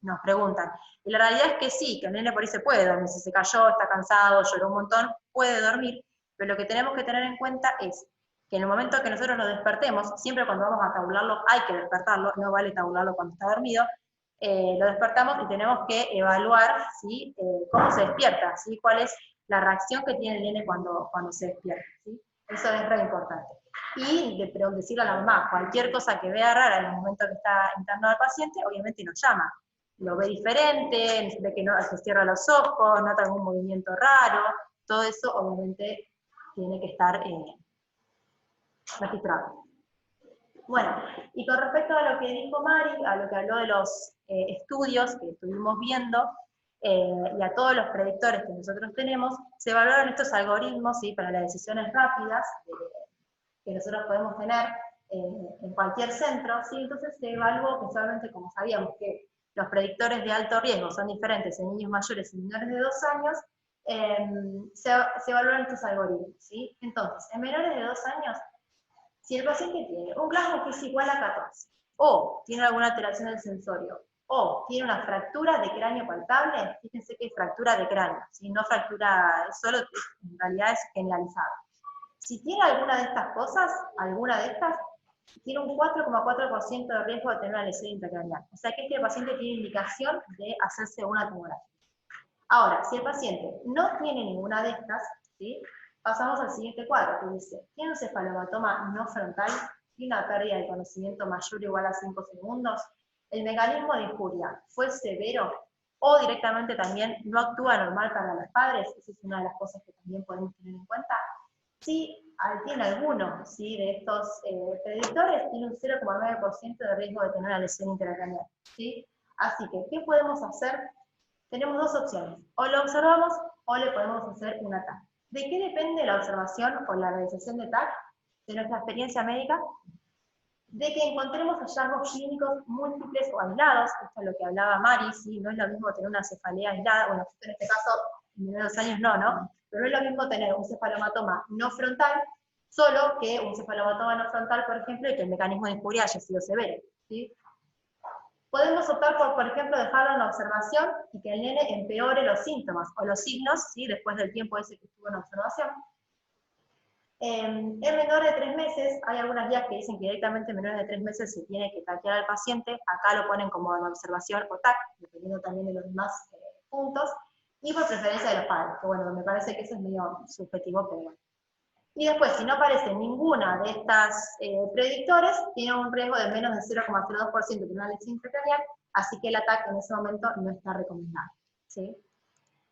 nos preguntan. Y la realidad es que sí, que el nene por ahí se puede dormir, si se cayó, está cansado, lloró un montón, puede dormir, pero lo que tenemos que tener en cuenta es que en el momento que nosotros lo despertemos, siempre cuando vamos a tabularlo hay que despertarlo, no vale tabularlo cuando está dormido, lo despertamos y tenemos que evaluar, ¿sí? Cómo se despierta, ¿sí? Cuál es la reacción que tiene el nene cuando se despierta, ¿sí? Eso es re importante. Y decirle a la mamá, cualquier cosa que vea rara en el momento que está internado al paciente, obviamente nos llama. Lo ve diferente, ve que no se cierra los ojos, nota algún movimiento raro, todo eso obviamente tiene que estar registrado. Bueno, y con respecto a lo que dijo Mari, a lo que habló de los estudios que estuvimos viendo, y a todos los predictores que nosotros tenemos, se evaluaron estos algoritmos, ¿sí? Para las decisiones rápidas que nosotros podemos tener en cualquier centro, ¿sí? Entonces se evaluó principalmente, como sabíamos que los predictores de alto riesgo son diferentes en niños mayores y menores de 2 años, se evaluaron estos algoritmos, ¿sí? Entonces, en menores de 2 años, si el paciente tiene un glasgow que es igual a 14, o tiene alguna alteración del sensorio, o tiene una fractura de cráneo palpable, fíjense que es fractura de cráneo, ¿sí? No fractura solo, en realidad es generalizada. Si tiene alguna de estas cosas, tiene un 4,4% de riesgo de tener una lesión intracraneal. O sea que este paciente tiene indicación de hacerse una tomografía. Ahora, si el paciente no tiene ninguna de estas, ¿sí? Pasamos al siguiente cuadro, que dice, tiene un cefalomatoma no frontal, tiene una pérdida de conocimiento mayor o igual a 5 segundos, el mecanismo de injuria fue severo, o directamente también no actúa normal para los padres, esa es una de las cosas que también podemos tener en cuenta. Si tiene alguno, ¿sí? De estos predictores, tiene un 0,9% de riesgo de tener una lesión intracraneal, ¿sí? Así que, ¿qué podemos hacer? Tenemos 2 opciones, o lo observamos o le podemos hacer un TAC. ¿De qué depende la observación o la realización de TAC? De nuestra experiencia médica, de que encontremos hallazgos clínicos múltiples o aislados, esto es lo que hablaba Mari, ¿sí? No es lo mismo tener una cefalea aislada, bueno, en este caso, en menores de 2 años no, pero no es lo mismo tener un cefalomatoma no frontal, solo que un cefalomatoma no frontal, por ejemplo, y que el mecanismo de injuria haya sido severo, ¿sí? Podemos optar por ejemplo, dejarlo en observación y que el nene empeore los síntomas o los signos, ¿sí? Después del tiempo ese que estuvo en observación. En menores de 3 meses, hay algunas guías que dicen que directamente en menores de 3 meses se tiene que taquear al paciente, acá lo ponen como en observación o TAC, dependiendo también de los demás puntos, y por preferencia de los padres, que bueno, me parece que eso es medio subjetivo, pero bueno. Y después, si no aparece ninguna de estas predictores, tiene un riesgo de menos de 0,02% de una lesión intracraneal, así que el TAC en ese momento no está recomendado, ¿sí?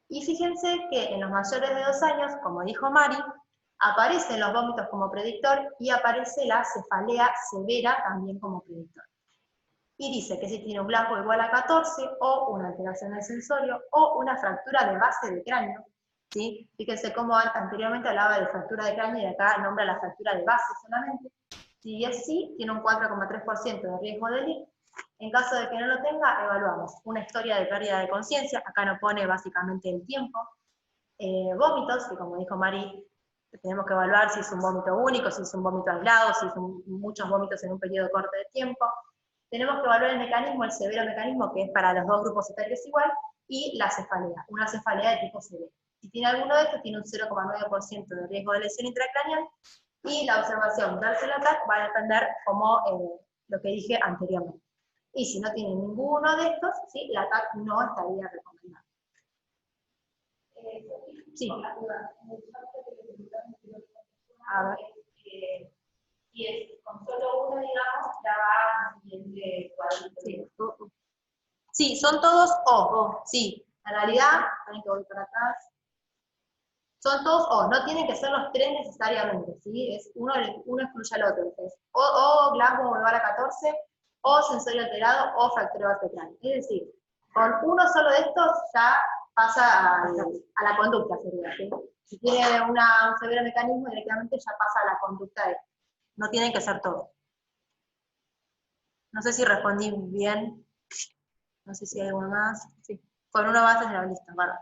Y fíjense que en los mayores de 2 años, como dijo Mari, aparecen los vómitos como predictor y aparece la cefalea severa también como predictor. Y dice que si tiene un glasgow igual a 14, o una alteración del sensorio, o una fractura de base de cráneo, ¿sí? Fíjense cómo anteriormente hablaba de fractura de cráneo y acá nombra la fractura de base solamente. Si es sí, tiene un 4,3% de riesgo de LIC. En caso de que no lo tenga, evaluamos una historia de pérdida de conciencia, acá no pone básicamente el tiempo. Vómitos, que como dijo Mari, tenemos que evaluar si es un vómito único, si es un vómito aislado, si son muchos vómitos en un periodo corto de tiempo. Tenemos que evaluar el mecanismo, el severo mecanismo, que es para los 2 grupos etarios igual, y la cefalea, una cefalea de tipo severo. Si tiene alguno de estos, tiene un 0,9% de riesgo de lesión intracraneal, y la observación dárselo al TAC va a depender como lo que dije anteriormente. Y si no tiene ninguno de estos, ¿sí? La TAC no estaría recomendada. Sí. A ver. y es con solo uno, digamos, ya va al siguiente cuadrito. Sí. Sí, son todos O. Sí, en realidad, tienen que volver para atrás. Son todos O, no tienen que ser los tres necesariamente, ¿sí? Es uno excluye al otro. Es o Glasgow global a 14, o sensorio alterado, o fractura base cráneo. Es decir, con uno solo de estos ya pasa a la conducta, sería, ¿sí? Si tiene un severo mecanismo, directamente ya pasa a la conducta de. No tienen que ser todos. No sé si respondí bien. No sé si hay algo más. Sí. Con uno más es la lista, ¿verdad?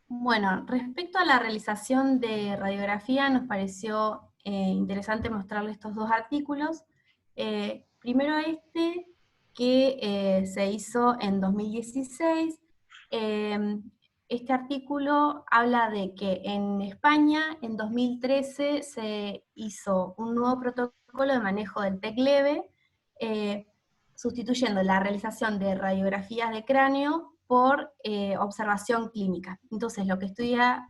Bueno, respecto a la realización de radiografía, nos pareció interesante mostrarles estos dos artículos. Primero este, que se hizo en 2016. Este artículo habla de que en España, en 2013, se hizo un nuevo protocolo de manejo del TEC leve, sustituyendo la realización de radiografías de cráneo por observación clínica. Entonces, lo que estudia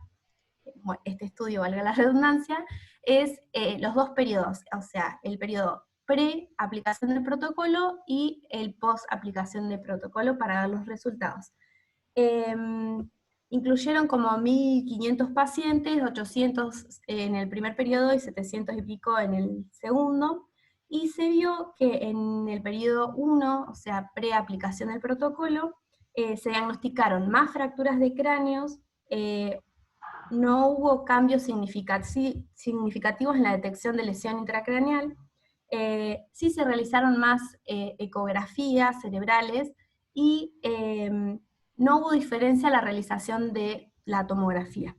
este estudio, valga la redundancia, es los dos periodos, o sea, el periodo pre-aplicación del protocolo y el post-aplicación del protocolo para dar los resultados. Incluyeron como 1.500 pacientes, 800 en el primer periodo y 700 y pico en el segundo, y se vio que en el periodo 1, o sea, pre-aplicación del protocolo, se diagnosticaron más fracturas de cráneos, no hubo cambios significativos en la detección de lesión intracraneal, sí se realizaron más ecografías cerebrales y no hubo diferencia en la realización de la tomografía.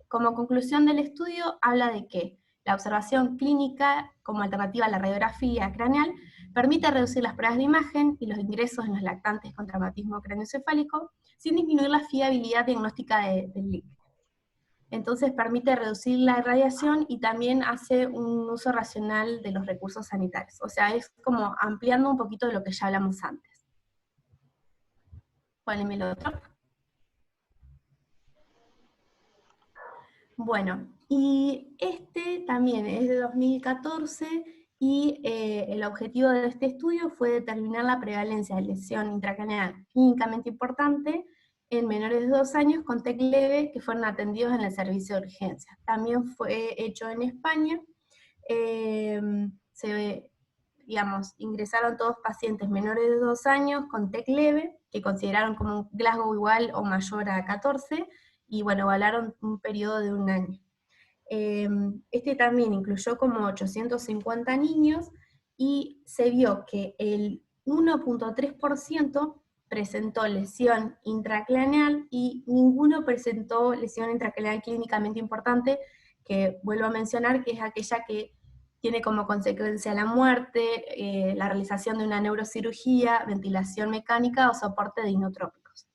Como conclusión del estudio, habla de que la observación clínica como alternativa a la radiografía craneal permite reducir las pruebas de imagen y los ingresos en los lactantes con traumatismo craneoencefálico sin disminuir la fiabilidad diagnóstica del LIC. Entonces permite reducir la irradiación y también hace un uso racional de los recursos sanitarios. O sea, es como ampliando un poquito de lo que ya hablamos antes. Poneme el otro. Bueno, y este también es de 2014, y el objetivo de este estudio fue determinar la prevalencia de lesión intracraneal clínicamente importante en menores de 2 años con TEC leve que fueron atendidos en el servicio de urgencia. También fue hecho en España. Ingresaron todos pacientes menores de 2 años con TEC leve, que consideraron como un Glasgow igual o mayor a 14, y bueno, evaluaron un periodo de 1 año. Este también incluyó como 850 niños, y se vio que el 1.3% presentó lesión intracraneal y ninguno presentó lesión intracraneal clínicamente importante, que vuelvo a mencionar que es aquella que tiene como consecuencia la muerte, la realización de una neurocirugía, ventilación mecánica o soporte de inotrópicos.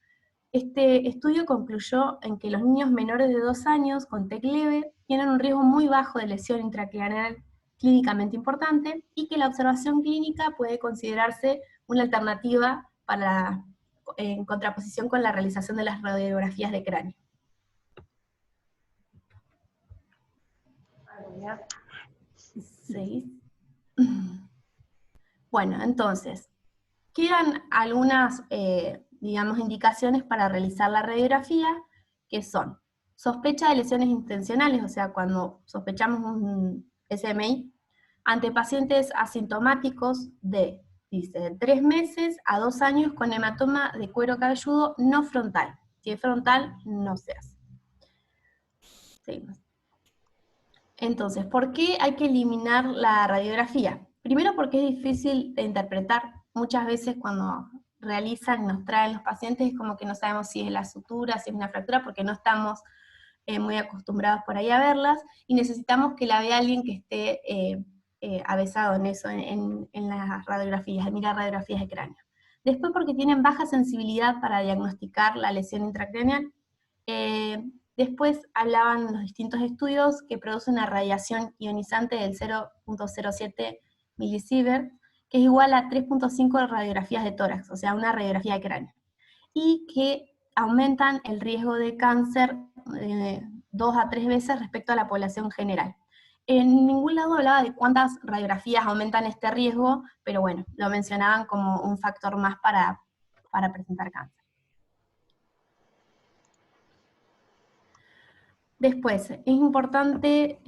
Este estudio concluyó en que los niños menores de 2 años con TEC leve tienen un riesgo muy bajo de lesión intracraneal clínicamente importante, y que la observación clínica puede considerarse una alternativa en contraposición con la realización de las radiografías de cráneo. ¿Seguís? Bueno, entonces, quedan algunas, digamos, indicaciones para realizar la radiografía, que son sospecha de lesiones intencionales, o sea, cuando sospechamos un SMI, ante pacientes asintomáticos de, dice, 3 meses a 2 años con hematoma de cuero cabelludo no frontal. Si es frontal, no se hace. Seguimos. Entonces, ¿por qué hay que eliminar la radiografía? Primero porque es difícil de interpretar. Muchas veces cuando realizan y nos traen los pacientes es como que no sabemos si es la sutura, si es una fractura, porque no estamos muy acostumbrados por ahí a verlas, y necesitamos que la vea alguien que esté avesado en eso, en las radiografías, en mirar radiografías de cráneo. Después porque tienen baja sensibilidad para diagnosticar la lesión intracraneal. Después hablaban los distintos estudios que producen una radiación ionizante del 0.07 milisievert, que es igual a 3.5 radiografías de tórax, o sea, una radiografía de cráneo, y que aumentan el riesgo de cáncer 2 a 3 veces respecto a la población general. En ningún lado hablaba de cuántas radiografías aumentan este riesgo, pero bueno, lo mencionaban como un factor más para presentar cáncer. Después, es importante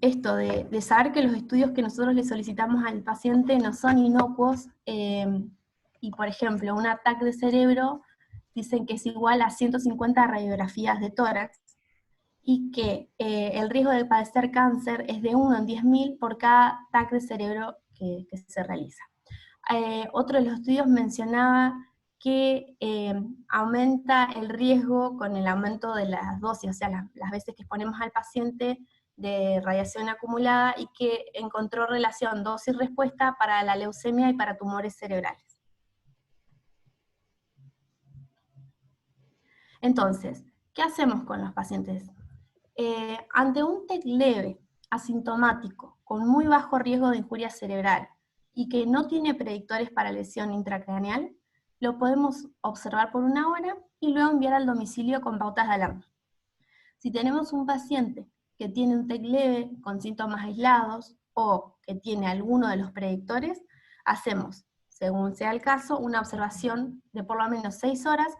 esto de saber que los estudios que nosotros le solicitamos al paciente no son inocuos, y por ejemplo, un TAC de cerebro dicen que es igual a 150 radiografías de tórax, y que el riesgo de padecer cáncer es de 1 en 10.000 por cada TAC de cerebro que se realiza. Otro de los estudios mencionaba que aumenta el riesgo con el aumento de las dosis, o sea, las veces que exponemos al paciente de radiación acumulada, y que encontró relación dosis-respuesta para la leucemia y para tumores cerebrales. Entonces, ¿qué hacemos con los pacientes? Ante un TEC leve, asintomático, con muy bajo riesgo de injuria cerebral, y que no tiene predictores para lesión intracraneal, lo podemos observar por 1 hora y luego enviar al domicilio con pautas de alarma. Si tenemos un paciente que tiene un TEC leve con síntomas aislados o que tiene alguno de los predictores, hacemos, según sea el caso, una observación de por lo menos 6 horas,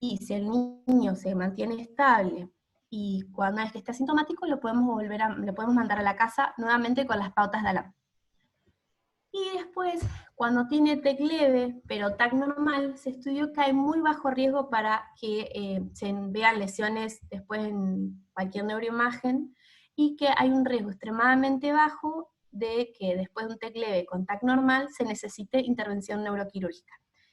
y si el niño se mantiene estable y cuando es que esté asintomático, lo podemos mandar a la casa nuevamente con las pautas de alarma. Y después, cuando tiene TEC leve, pero TAC normal, se estudió que hay muy bajo riesgo para que se vean lesiones después en cualquier neuroimagen, y que hay un riesgo extremadamente bajo de que después de un TEC leve con TAC normal se necesite intervención neuroquirúrgica.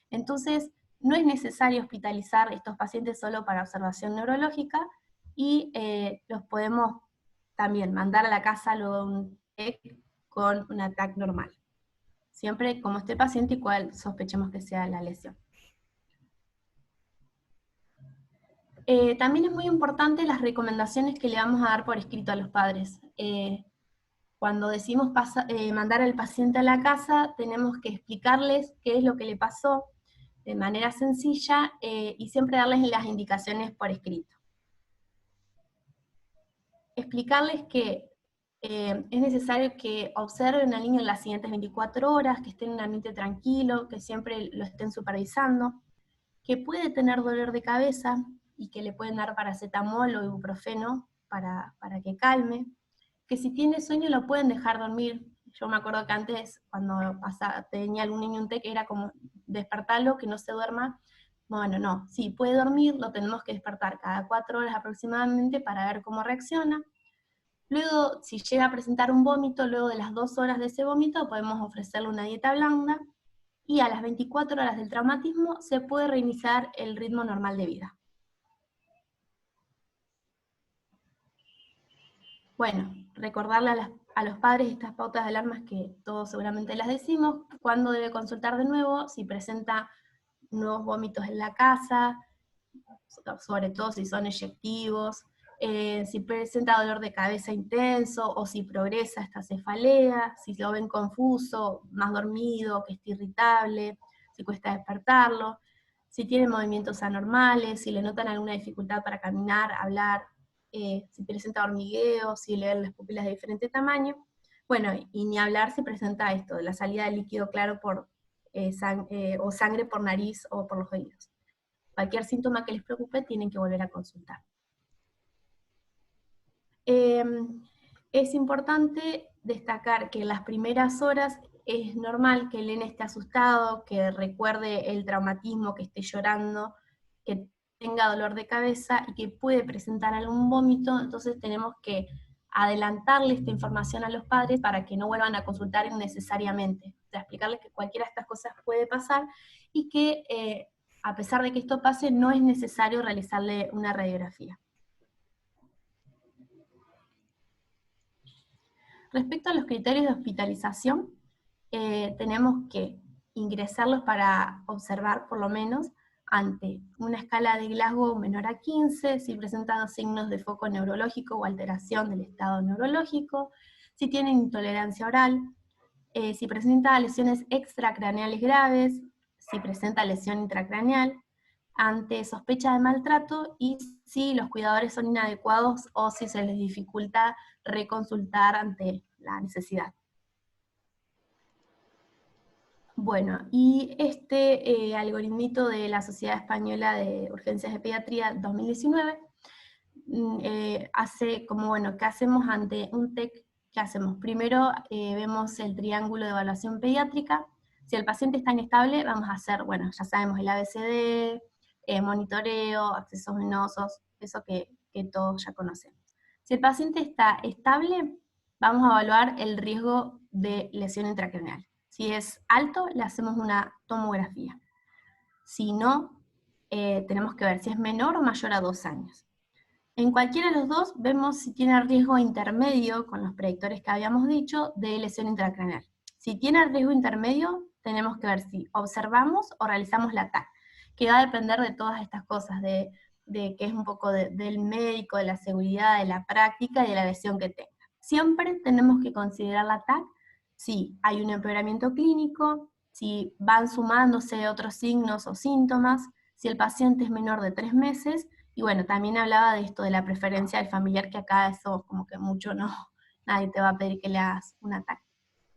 Entonces, no es necesario hospitalizar estos pacientes solo para observación neurológica, y los podemos también mandar a la casa luego de un TEC con una TAC normal. Siempre como esté paciente y cuál sospechemos que sea la lesión. También es muy importante las recomendaciones que le vamos a dar por escrito a los padres. Cuando decimos mandar al paciente a la casa, tenemos que explicarles qué es lo que le pasó de manera sencilla, y siempre darles las indicaciones por escrito. Explicarles que es necesario que observen al niño en las siguientes 24 horas, que esté en un ambiente tranquilo, que siempre lo estén supervisando, que puede tener dolor de cabeza y que le pueden dar paracetamol o ibuprofeno para que calme, que si tiene sueño lo pueden dejar dormir. Yo me acuerdo que antes, cuando tenía algún niño un TEC, era como despertarlo, que no se duerma. Bueno, no, sí, puede dormir, lo tenemos que despertar cada 4 horas aproximadamente para ver cómo reacciona. Luego, si llega a presentar un vómito, luego de las 2 horas de ese vómito, podemos ofrecerle una dieta blanda, y a las 24 horas del traumatismo se puede reiniciar el ritmo normal de vida. Bueno, recordarle a los padres estas pautas de alarmas que todos seguramente las decimos, cuándo debe consultar de nuevo, si presenta nuevos vómitos en la casa, sobre todo si son eyectivos, si presenta dolor de cabeza intenso, o si progresa esta cefalea, si lo ven confuso, más dormido, que esté irritable, si cuesta despertarlo, si tiene movimientos anormales, si le notan alguna dificultad para caminar, hablar, si presenta hormigueo, si le ven las pupilas de diferente tamaño. Bueno, y ni hablar si presenta esto, de la salida de líquido claro o sangre por nariz o por los oídos. Cualquier síntoma que les preocupe, tienen que volver a consultar. Es importante destacar que en las primeras horas es normal que el nene esté asustado, que recuerde el traumatismo, que esté llorando, que tenga dolor de cabeza y que puede presentar algún vómito. Entonces tenemos que adelantarle esta información a los padres para que no vuelvan a consultar innecesariamente. O sea, explicarles que cualquiera de estas cosas puede pasar, y que a pesar de que esto pase, no es necesario realizarle una radiografía. Respecto a los criterios de hospitalización, tenemos que ingresarlos para observar por lo menos ante una escala de Glasgow menor a 15, si presentan signos de foco neurológico o alteración del estado neurológico, si tienen intolerancia oral, si presenta lesiones extracraneales graves, si presenta lesión intracraneal, ante sospecha de maltrato y si los cuidadores son inadecuados o si se les dificulta reconsultar ante la necesidad. Bueno, y este algoritmito de la Sociedad Española de Urgencias de Pediatría 2019 hace como, bueno, ¿qué hacemos ante un TEC? ¿Qué hacemos? Primero vemos el triángulo de evaluación pediátrica. Si el paciente está inestable, vamos a hacer, bueno, ya sabemos el ABCD, monitoreo, accesos venosos, eso que todos ya conocemos. Si el paciente está estable, vamos a evaluar el riesgo de lesión intracraneal. Si es alto, le hacemos una tomografía. Si no, tenemos que ver si es menor o mayor a 2 años. En cualquiera de los dos vemos si tiene riesgo intermedio, con los predictores que habíamos dicho, de lesión intracraneal. Si tiene riesgo intermedio, tenemos que ver si observamos o realizamos la TAC, que va a depender de todas estas cosas, de que es un poco del médico, de la seguridad, de la práctica y de la lesión que tenga. Siempre tenemos que considerar la TAC si hay un empeoramiento clínico, si van sumándose otros signos o síntomas, si el paciente es menor de 3 meses, y bueno, también hablaba de esto de la preferencia del familiar, que acá eso como que mucho no, nadie te va a pedir que le hagas un ataque.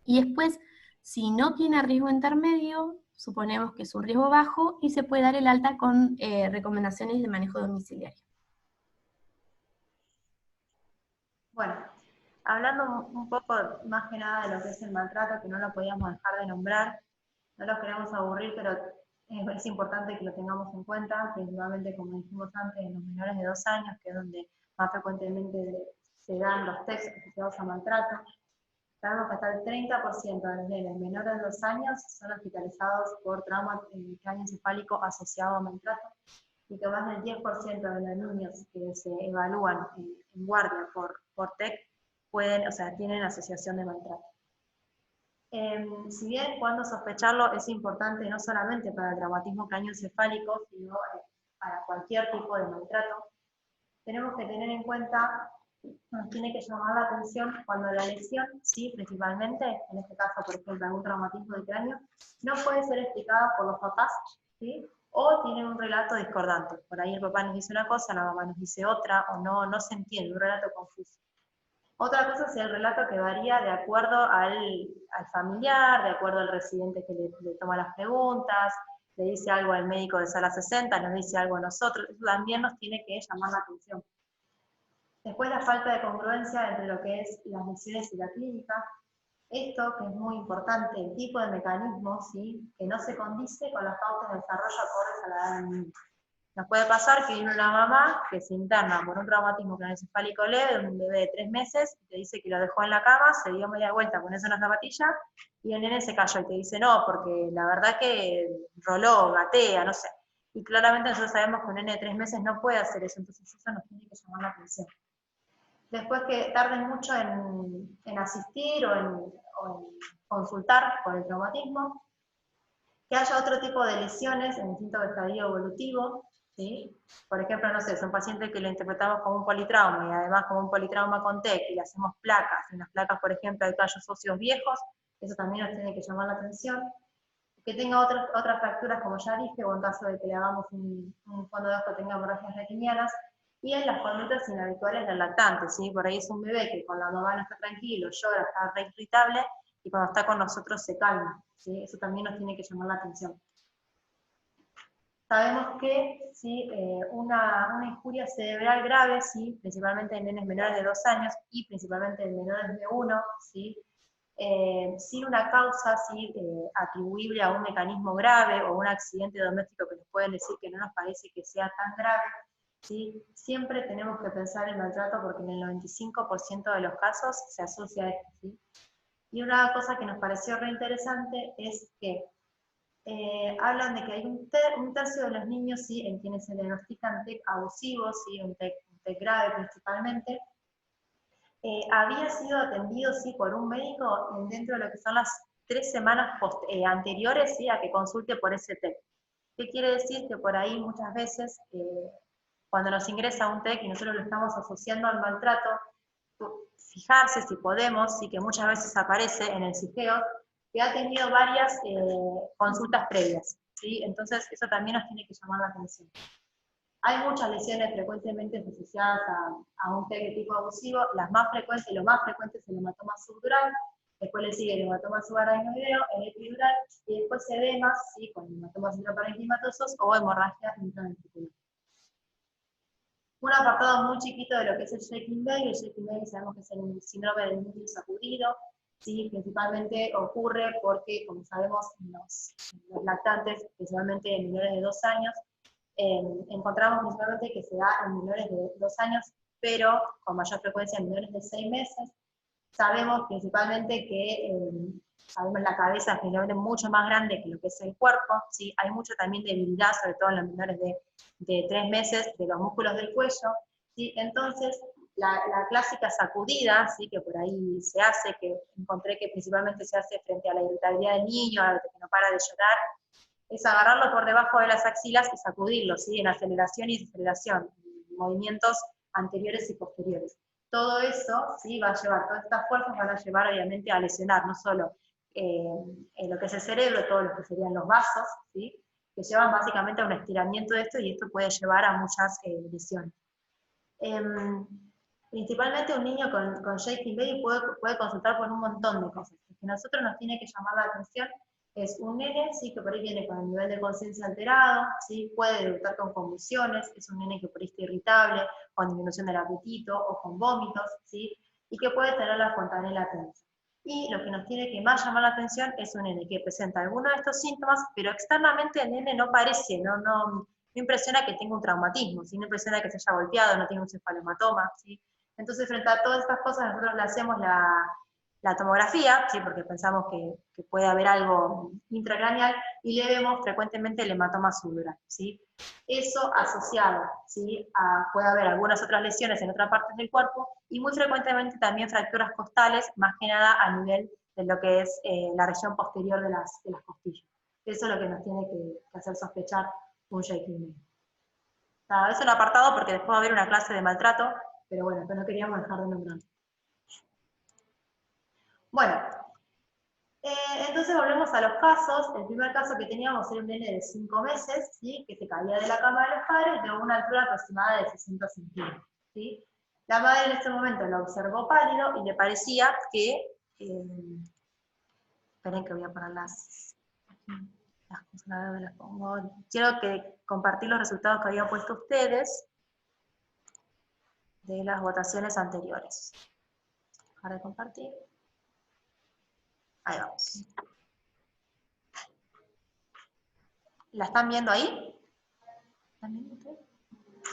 Y después, si no tiene riesgo intermedio, suponemos que es un riesgo bajo, y se puede dar el alta con recomendaciones de manejo domiciliario. Bueno, hablando un poco más que nada de lo que es el maltrato, que no lo podíamos dejar de nombrar, no los queremos aburrir, pero es importante que lo tengamos en cuenta, principalmente como dijimos antes, en los menores de 2 años, que es donde más frecuentemente se dan los TECs asociados a maltrato. Sabemos que hasta el 30% de los nenes menores de 2 años son hospitalizados por trauma craneoencefálico asociado a maltrato, y que más del 10% de los niños que se evalúan en guardia por TEC tienen asociación de maltrato. Si bien cuando sospecharlo es importante no solamente para el traumatismo craneoencefálico, sino para cualquier tipo de maltrato, tenemos que tener en cuenta, nos tiene que llamar la atención cuando la lesión, sí, principalmente, en este caso, por ejemplo, algún traumatismo de cráneo, no puede ser explicada por los papás, ¿sí? O tienen un relato discordante. Por ahí el papá nos dice una cosa, la mamá nos dice otra, o no se entiende, un relato confuso. Otra cosa es el relato que varía de acuerdo al familiar, de acuerdo al residente que le toma las preguntas, le dice algo al médico de sala 60, nos dice algo a nosotros, eso también nos tiene que llamar la atención. Después la falta de congruencia entre lo que es las lesiones y la clínica. Esto, que es muy importante, el tipo de mecanismo, ¿sí? Que no se condice con las pautas de desarrollo acordes a la edad del niño. Nos puede pasar que viene una mamá que se interna por un traumatismo craneoencefálico leve de un bebé de 3 meses, y te dice que lo dejó en la cama, se dio media vuelta, ponerse una zapatilla, y el nene se cayó, y te dice no, porque la verdad que roló, gatea, no sé. Y claramente nosotros sabemos que un nene de 3 meses no puede hacer eso, entonces eso nos tiene que llamar la atención. Después que tarden mucho en asistir o en consultar por el traumatismo, que haya otro tipo de lesiones en distinto estadio evolutivo, ¿sí? Por ejemplo, no sé, es un paciente que lo interpretamos como un politrauma, y además como un politrauma con TEC, y le hacemos placas, en las placas, por ejemplo, hay callos óseos viejos, eso también nos tiene que llamar la atención. Que tenga otras fracturas, como ya dije, o en caso de que le hagamos un fondo de ojo tenga hemorragias retinianas, y en las conductas inhabituales del lactante, ¿sí? Por ahí es un bebé que con la mamá no está tranquilo, llora, está re irritable, y cuando está con nosotros se calma, ¿sí? Eso también nos tiene que llamar la atención. Sabemos que ¿sí? Una injuria cerebral grave, ¿sí? Principalmente en nenes menores de 2 años, y principalmente en menores de 1, ¿sí? Sin una causa ¿sí? Atribuible a un mecanismo grave o un accidente doméstico que nos pueden decir que no nos parece que sea tan grave, ¿sí? Siempre tenemos que pensar en maltrato, porque en el 95% de los casos se asocia a esto, ¿sí? Y una cosa que nos pareció re interesante es que hablan de que hay un tercio de los niños, ¿sí? En quienes se diagnostican TEC abusivos, ¿sí? un TEC grave principalmente, había sido atendido ¿sí? por un médico dentro de lo que son las 3 semanas anteriores ¿sí? a que consulte por ese TEC. ¿Qué quiere decir? Que por ahí muchas veces, cuando nos ingresa un TEC y nosotros lo estamos asociando al maltrato, fijarse si podemos, ¿sí? Que muchas veces aparece en el sigeo, que ha tenido varias consultas previas. ¿sí? Entonces eso también nos tiene que llamar la atención. Hay muchas lesiones frecuentemente asociadas a un TEC de tipo abusivo, lo más frecuente es el hematoma subdural, después le sigue el hematoma subaracnoideo, el epidural, y después edemas, ¿sí? Con hematomas intraparenquimatosos o hemorragia intraventricular. Un apartado muy chiquito de lo que es el Shaking-Baby. El Shaking-Baby sabemos que es el síndrome del núcleo sacudido, ¿sí? Principalmente ocurre porque, como sabemos, en los lactantes, principalmente en menores de 2 años, encontramos principalmente que se da en menores de 2 años, pero con mayor frecuencia en menores de 6 meses. Sabemos principalmente que sabemos la cabeza es generalmente mucho más grande que lo que es el cuerpo, ¿sí? Hay mucha también debilidad, sobre todo en los menores de 3 meses, de los músculos del cuello, ¿sí? Entonces, la clásica sacudida, ¿sí? Que por ahí se hace, que encontré que principalmente se hace frente a la irritabilidad del niño, a que no para de llorar, es agarrarlo por debajo de las axilas y sacudirlo, ¿sí? En aceleración y desaceleración, movimientos anteriores y posteriores. Todo eso, ¿sí? Va a llevar, todas estas fuerzas van a llevar obviamente a lesionar, no solo en lo que es el cerebro, todo lo que serían los vasos, ¿sí? Que llevan básicamente a un estiramiento de esto, y esto puede llevar a muchas lesiones. Principalmente un niño con Shaking-Baby puede consultar por un montón de cosas. Lo que a nosotros nos tiene que llamar la atención es un nene, ¿sí? Que por ahí viene con el nivel de conciencia alterado, ¿sí? Puede debutar con convulsiones, es un nene que por ahí está irritable, con disminución del apetito o con vómitos, ¿sí? Y que puede tener la fontanela tensa. Y lo que nos tiene que más llamar la atención es un nene que presenta alguno de estos síntomas, pero externamente el nene no parece, no impresiona que tenga un traumatismo, ¿sí? No impresiona que se haya golpeado, no tiene un cefalohematoma, ¿sí? Entonces, frente a todas estas cosas, nosotros le hacemos la tomografía, ¿sí? Porque pensamos que puede haber algo intracraneal, y le vemos frecuentemente el hematoma subdural, ¿sí? Eso asociado, ¿sí? Puede haber algunas otras lesiones en otras partes del cuerpo, y muy frecuentemente también fracturas costales, más que nada a nivel de lo que es la región posterior de las costillas. Eso es lo que nos tiene que hacer sospechar un Shaking-Baby. Es un apartado porque después va a haber una clase de maltrato, pero bueno, no queríamos dejar de nombrar. Bueno, entonces volvemos a los casos. El primer caso que teníamos era un nene de 5 meses, ¿sí? Que se caía de la cama de los padres de una altura aproximada de 60 centímetros, ¿sí? La madre en ese momento lo observó pálido y le parecía que... esperen que voy a poner las cosas, las pongo. Quiero compartir los resultados que habían puesto ustedes de las votaciones anteriores. Dejar de compartir. Ahí vamos. ¿La están viendo ahí? ¿Están viendo ustedes?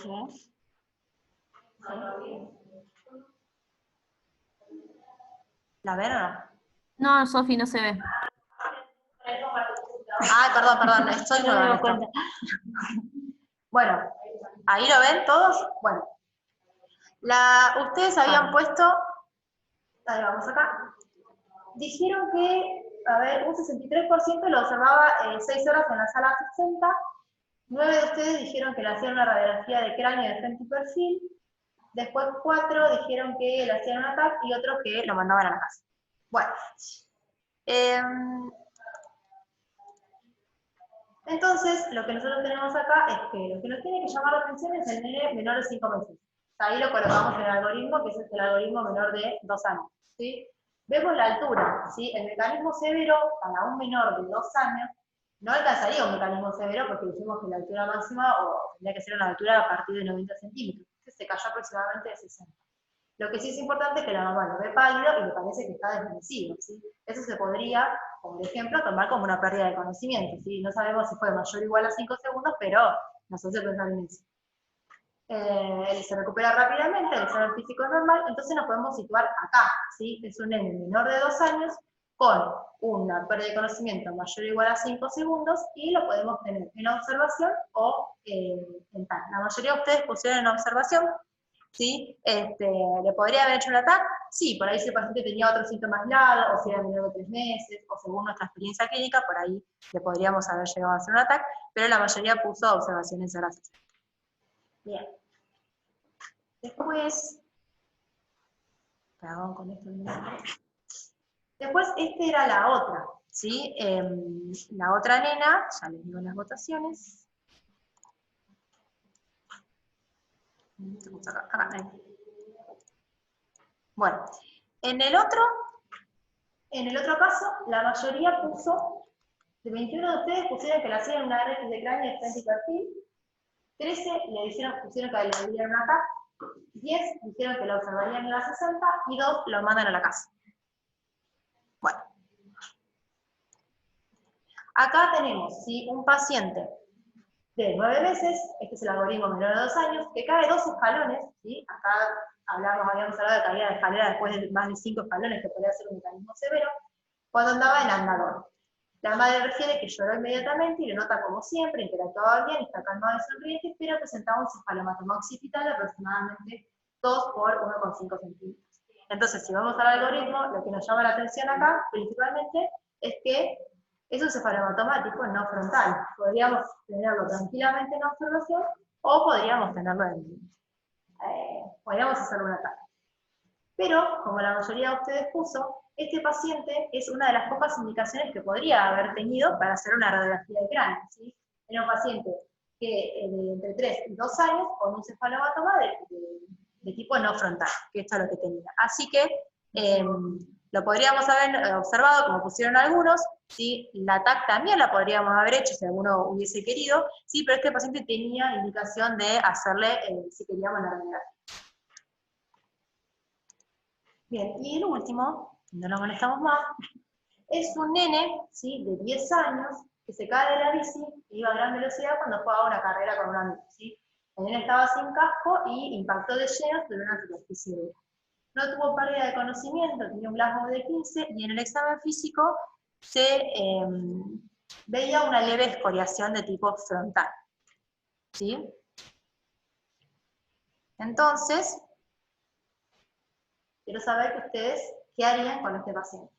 Sí. ¿La ven o no? No, Sofi, no se ve. Ay, perdón, estoy nueva en esto. Bueno, ¿ahí lo ven todos? Bueno. Ustedes habían puesto, ahí vamos acá, dijeron que, a ver, un 63% lo observaba 6 horas en la sala 60, 9 de ustedes dijeron que le hacían una radiografía de cráneo de frente y perfil, después 4 dijeron que le hacían un TAC y otros que lo mandaban a la casa. Bueno, entonces lo que nosotros tenemos acá es que lo que nos tiene que llamar la atención es el nene menor de 5 meses. Ahí lo colocamos en el algoritmo, que es el algoritmo menor de 2 años, ¿sí? Vemos la altura, ¿sí? El mecanismo severo para un menor de 2 años no alcanzaría un mecanismo severo porque dijimos que la altura máxima tendría que ser una altura a partir de 90 centímetros. Entonces se cayó aproximadamente de 60. Lo que sí es importante es que la mamá lo ve pálido y le parece que está desvanecido, ¿sí? Eso se podría, por ejemplo, tomar como una pérdida de conocimiento, ¿sí? No sabemos si fue mayor o igual a 5 segundos, pero nos hace pensar en eso. Se recupera rápidamente, el examen físico es normal, entonces nos podemos situar acá, ¿sí? Es un nene menor de 2 años con una pérdida de conocimiento mayor o igual a 5 segundos y lo podemos tener en observación o en TAC. La mayoría de ustedes pusieron en observación, ¿sí? ¿Le podría haber hecho un TAC? Sí, por ahí si el paciente tenía otro síntoma aislado, o si era menor de 3 meses, o según nuestra experiencia clínica, por ahí le podríamos haber llegado a hacer un TAC, pero la mayoría puso observaciones en horas. Bien. Después, perdón con esto. Después, esta era la otra, ¿sí? La otra nena, ya les digo las votaciones. Acá, ahí. Bueno, en el otro caso, la mayoría puso, de 21 de ustedes pusieron que le hacían una RX de cráneo de frente y perfil, 13 pusieron que le dieron acá, 10 dijeron que lo observarían en la 60 y 2 lo mandan a la casa. Bueno. Acá tenemos, ¿sí?, un paciente de 9 meses, este es el algoritmo menor de 2 años, que cae 2 escalones, ¿sí? Acá habíamos hablado de caída de escalera después de más de 5 escalones, que podría ser un mecanismo severo, cuando andaba en andador. La madre refiere que lloró inmediatamente y lo nota como siempre, interactuaba bien, está calmado y sonriente, pero presentaba un cefalomatoma occipital de aproximadamente 2 por 1,5 centímetros. Entonces, si vamos al algoritmo, lo que nos llama la atención acá, principalmente, es que es un cefalomatoma tipo no frontal. Podríamos tenerlo tranquilamente en observación, o podríamos tenerlo podríamos hacer un ataque. Pero, como la mayoría de ustedes puso, este paciente es una de las pocas indicaciones que podría haber tenido para hacer una radiografía de cráneo, ¿sí? Era un paciente que entre 3 y 2 años con un cefalomatoma de tipo no frontal, que esto es lo que tenía. Así que lo podríamos haber observado, como pusieron algunos, ¿sí? La TAC también la podríamos haber hecho si alguno hubiese querido, ¿sí? Pero este paciente tenía indicación de hacerle, si queríamos, la radiografía. Bien, y el último, no lo molestamos más, es un nene, ¿sí?, de 10 años, que se cae de la bici, iba a gran velocidad cuando fue a una carrera con un amigo, ¿sí? El nene estaba sin casco y impactó de lleno sobre una superficie dura. No tuvo pérdida de conocimiento, tenía un Glasgow de 15, y en el examen físico se veía una leve escoriación de tipo frontal, ¿sí? Entonces, quiero saber que ustedes, ¿qué harían con este paciente?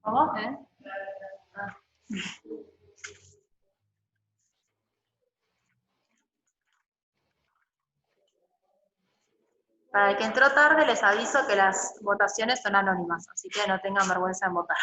¿Cómo? Para el que entró tarde, les aviso que las votaciones son anónimas, así que no tengan vergüenza en votar.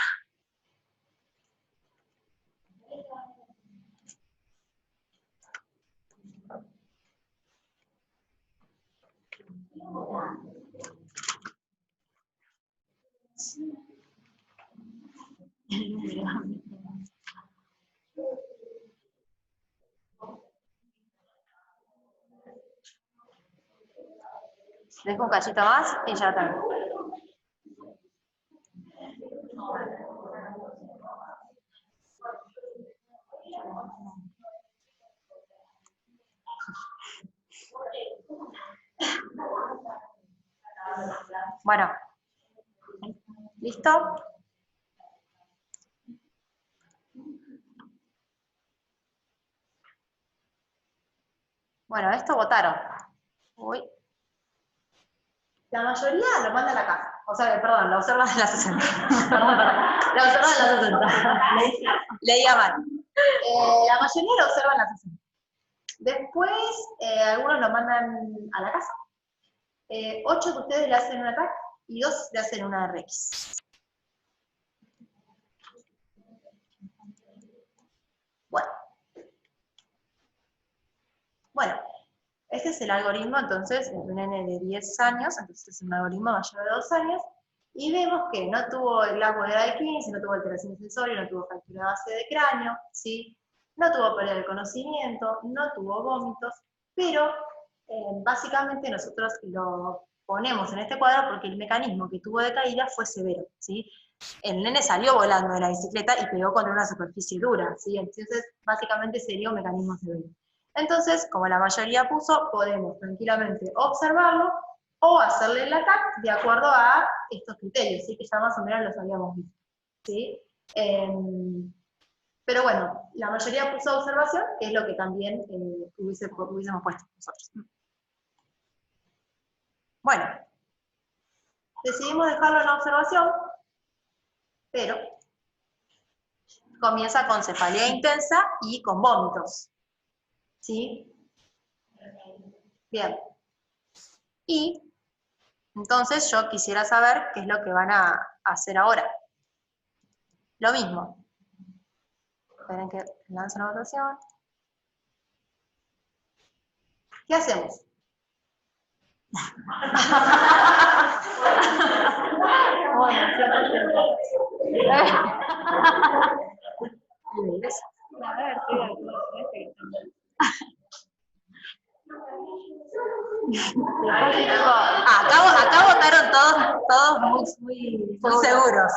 Dejo un cachito más y ya termino. Bueno, ¿listo? Bueno, esto votaron. Uy. La mayoría lo manda a la casa. O sea, perdón, lo observan en la 60. perdón. Lo observan en la 60. Leía mal. La mayoría lo observan en la 60. Después, algunos lo mandan a la casa. 8 de ustedes le hacen un ataque y 2 le hacen una RX. Bueno, este es el algoritmo, entonces, de un nene de 10 años, entonces es un algoritmo mayor de 2 años, y vemos que no tuvo el Glasgow de edad de 15, no tuvo alteración sensoria, no tuvo fractura base de cráneo, ¿sí? No tuvo pérdida de conocimiento, no tuvo vómitos, pero básicamente nosotros lo ponemos en este cuadro porque el mecanismo que tuvo de caída fue severo, ¿sí? El nene salió volando de la bicicleta y pegó contra una superficie dura, ¿sí? Entonces, básicamente sería un mecanismo severo. Entonces, como la mayoría puso, podemos tranquilamente observarlo o hacerle la TAC de acuerdo a estos criterios, ¿sí? Que ya más o menos los habíamos visto. ¿Sí? Pero bueno, la mayoría puso observación, que es lo que también hubiésemos puesto nosotros. Bueno, decidimos dejarlo en observación, pero comienza con cefalea intensa y con vómitos. ¿Sí? Bien. Y entonces yo quisiera saber qué es lo que van a hacer ahora. Lo mismo. Esperen que lance la votación. ¿Qué hacemos? Acá votaron todos muy seguros.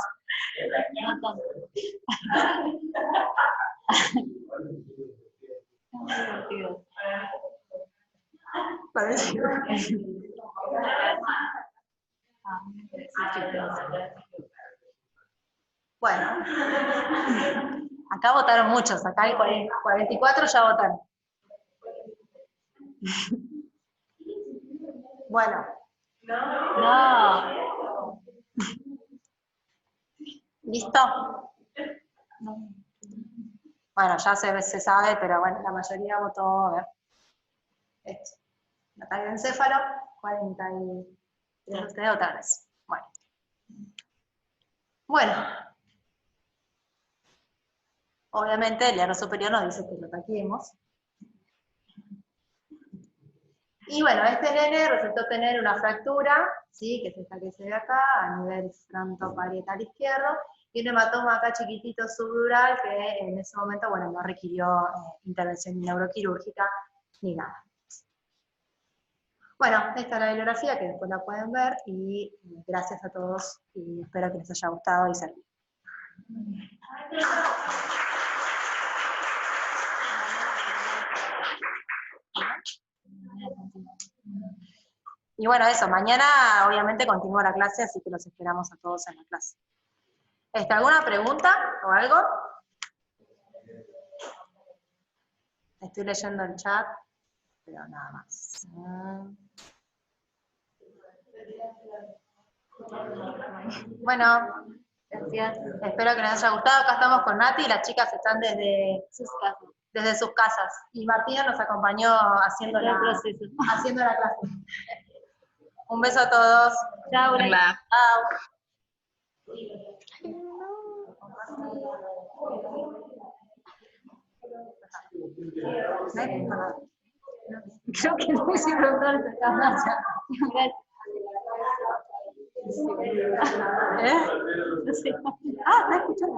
Bueno, acá votaron muchos, acá hay 44 ya votaron. Bueno. No. ¿Listo? Bueno, ya se sabe, pero bueno, la mayoría votó, a ver. Esto. Ataque de encéfalo, 43 ustedes otra vez. Bueno. Obviamente el hierro superior nos dice que lo taquemos. Y bueno, este nene resultó tener una fractura, ¿sí? Que es esta que se ve acá, a nivel frontoparietal izquierdo, y un hematoma acá chiquitito subdural que en ese momento, bueno, no requirió intervención neuroquirúrgica ni nada. Bueno, esta es la bibliografía que después la pueden ver, y gracias a todos, y espero que les haya gustado y servido. Y bueno, eso, mañana obviamente continúa la clase, así que los esperamos a todos en la clase. ¿Alguna pregunta o algo? Estoy leyendo el chat, pero nada más. Bueno, gracias. Espero que les haya gustado. Acá estamos con Nati y las chicas están desde sus casas. Y Martina nos acompañó haciendo la clase. Un beso a todos. Chao. Chao. Creo que no hice preguntar esta cámara. ¿Eh? No sé. Ah, ¿me escuchas?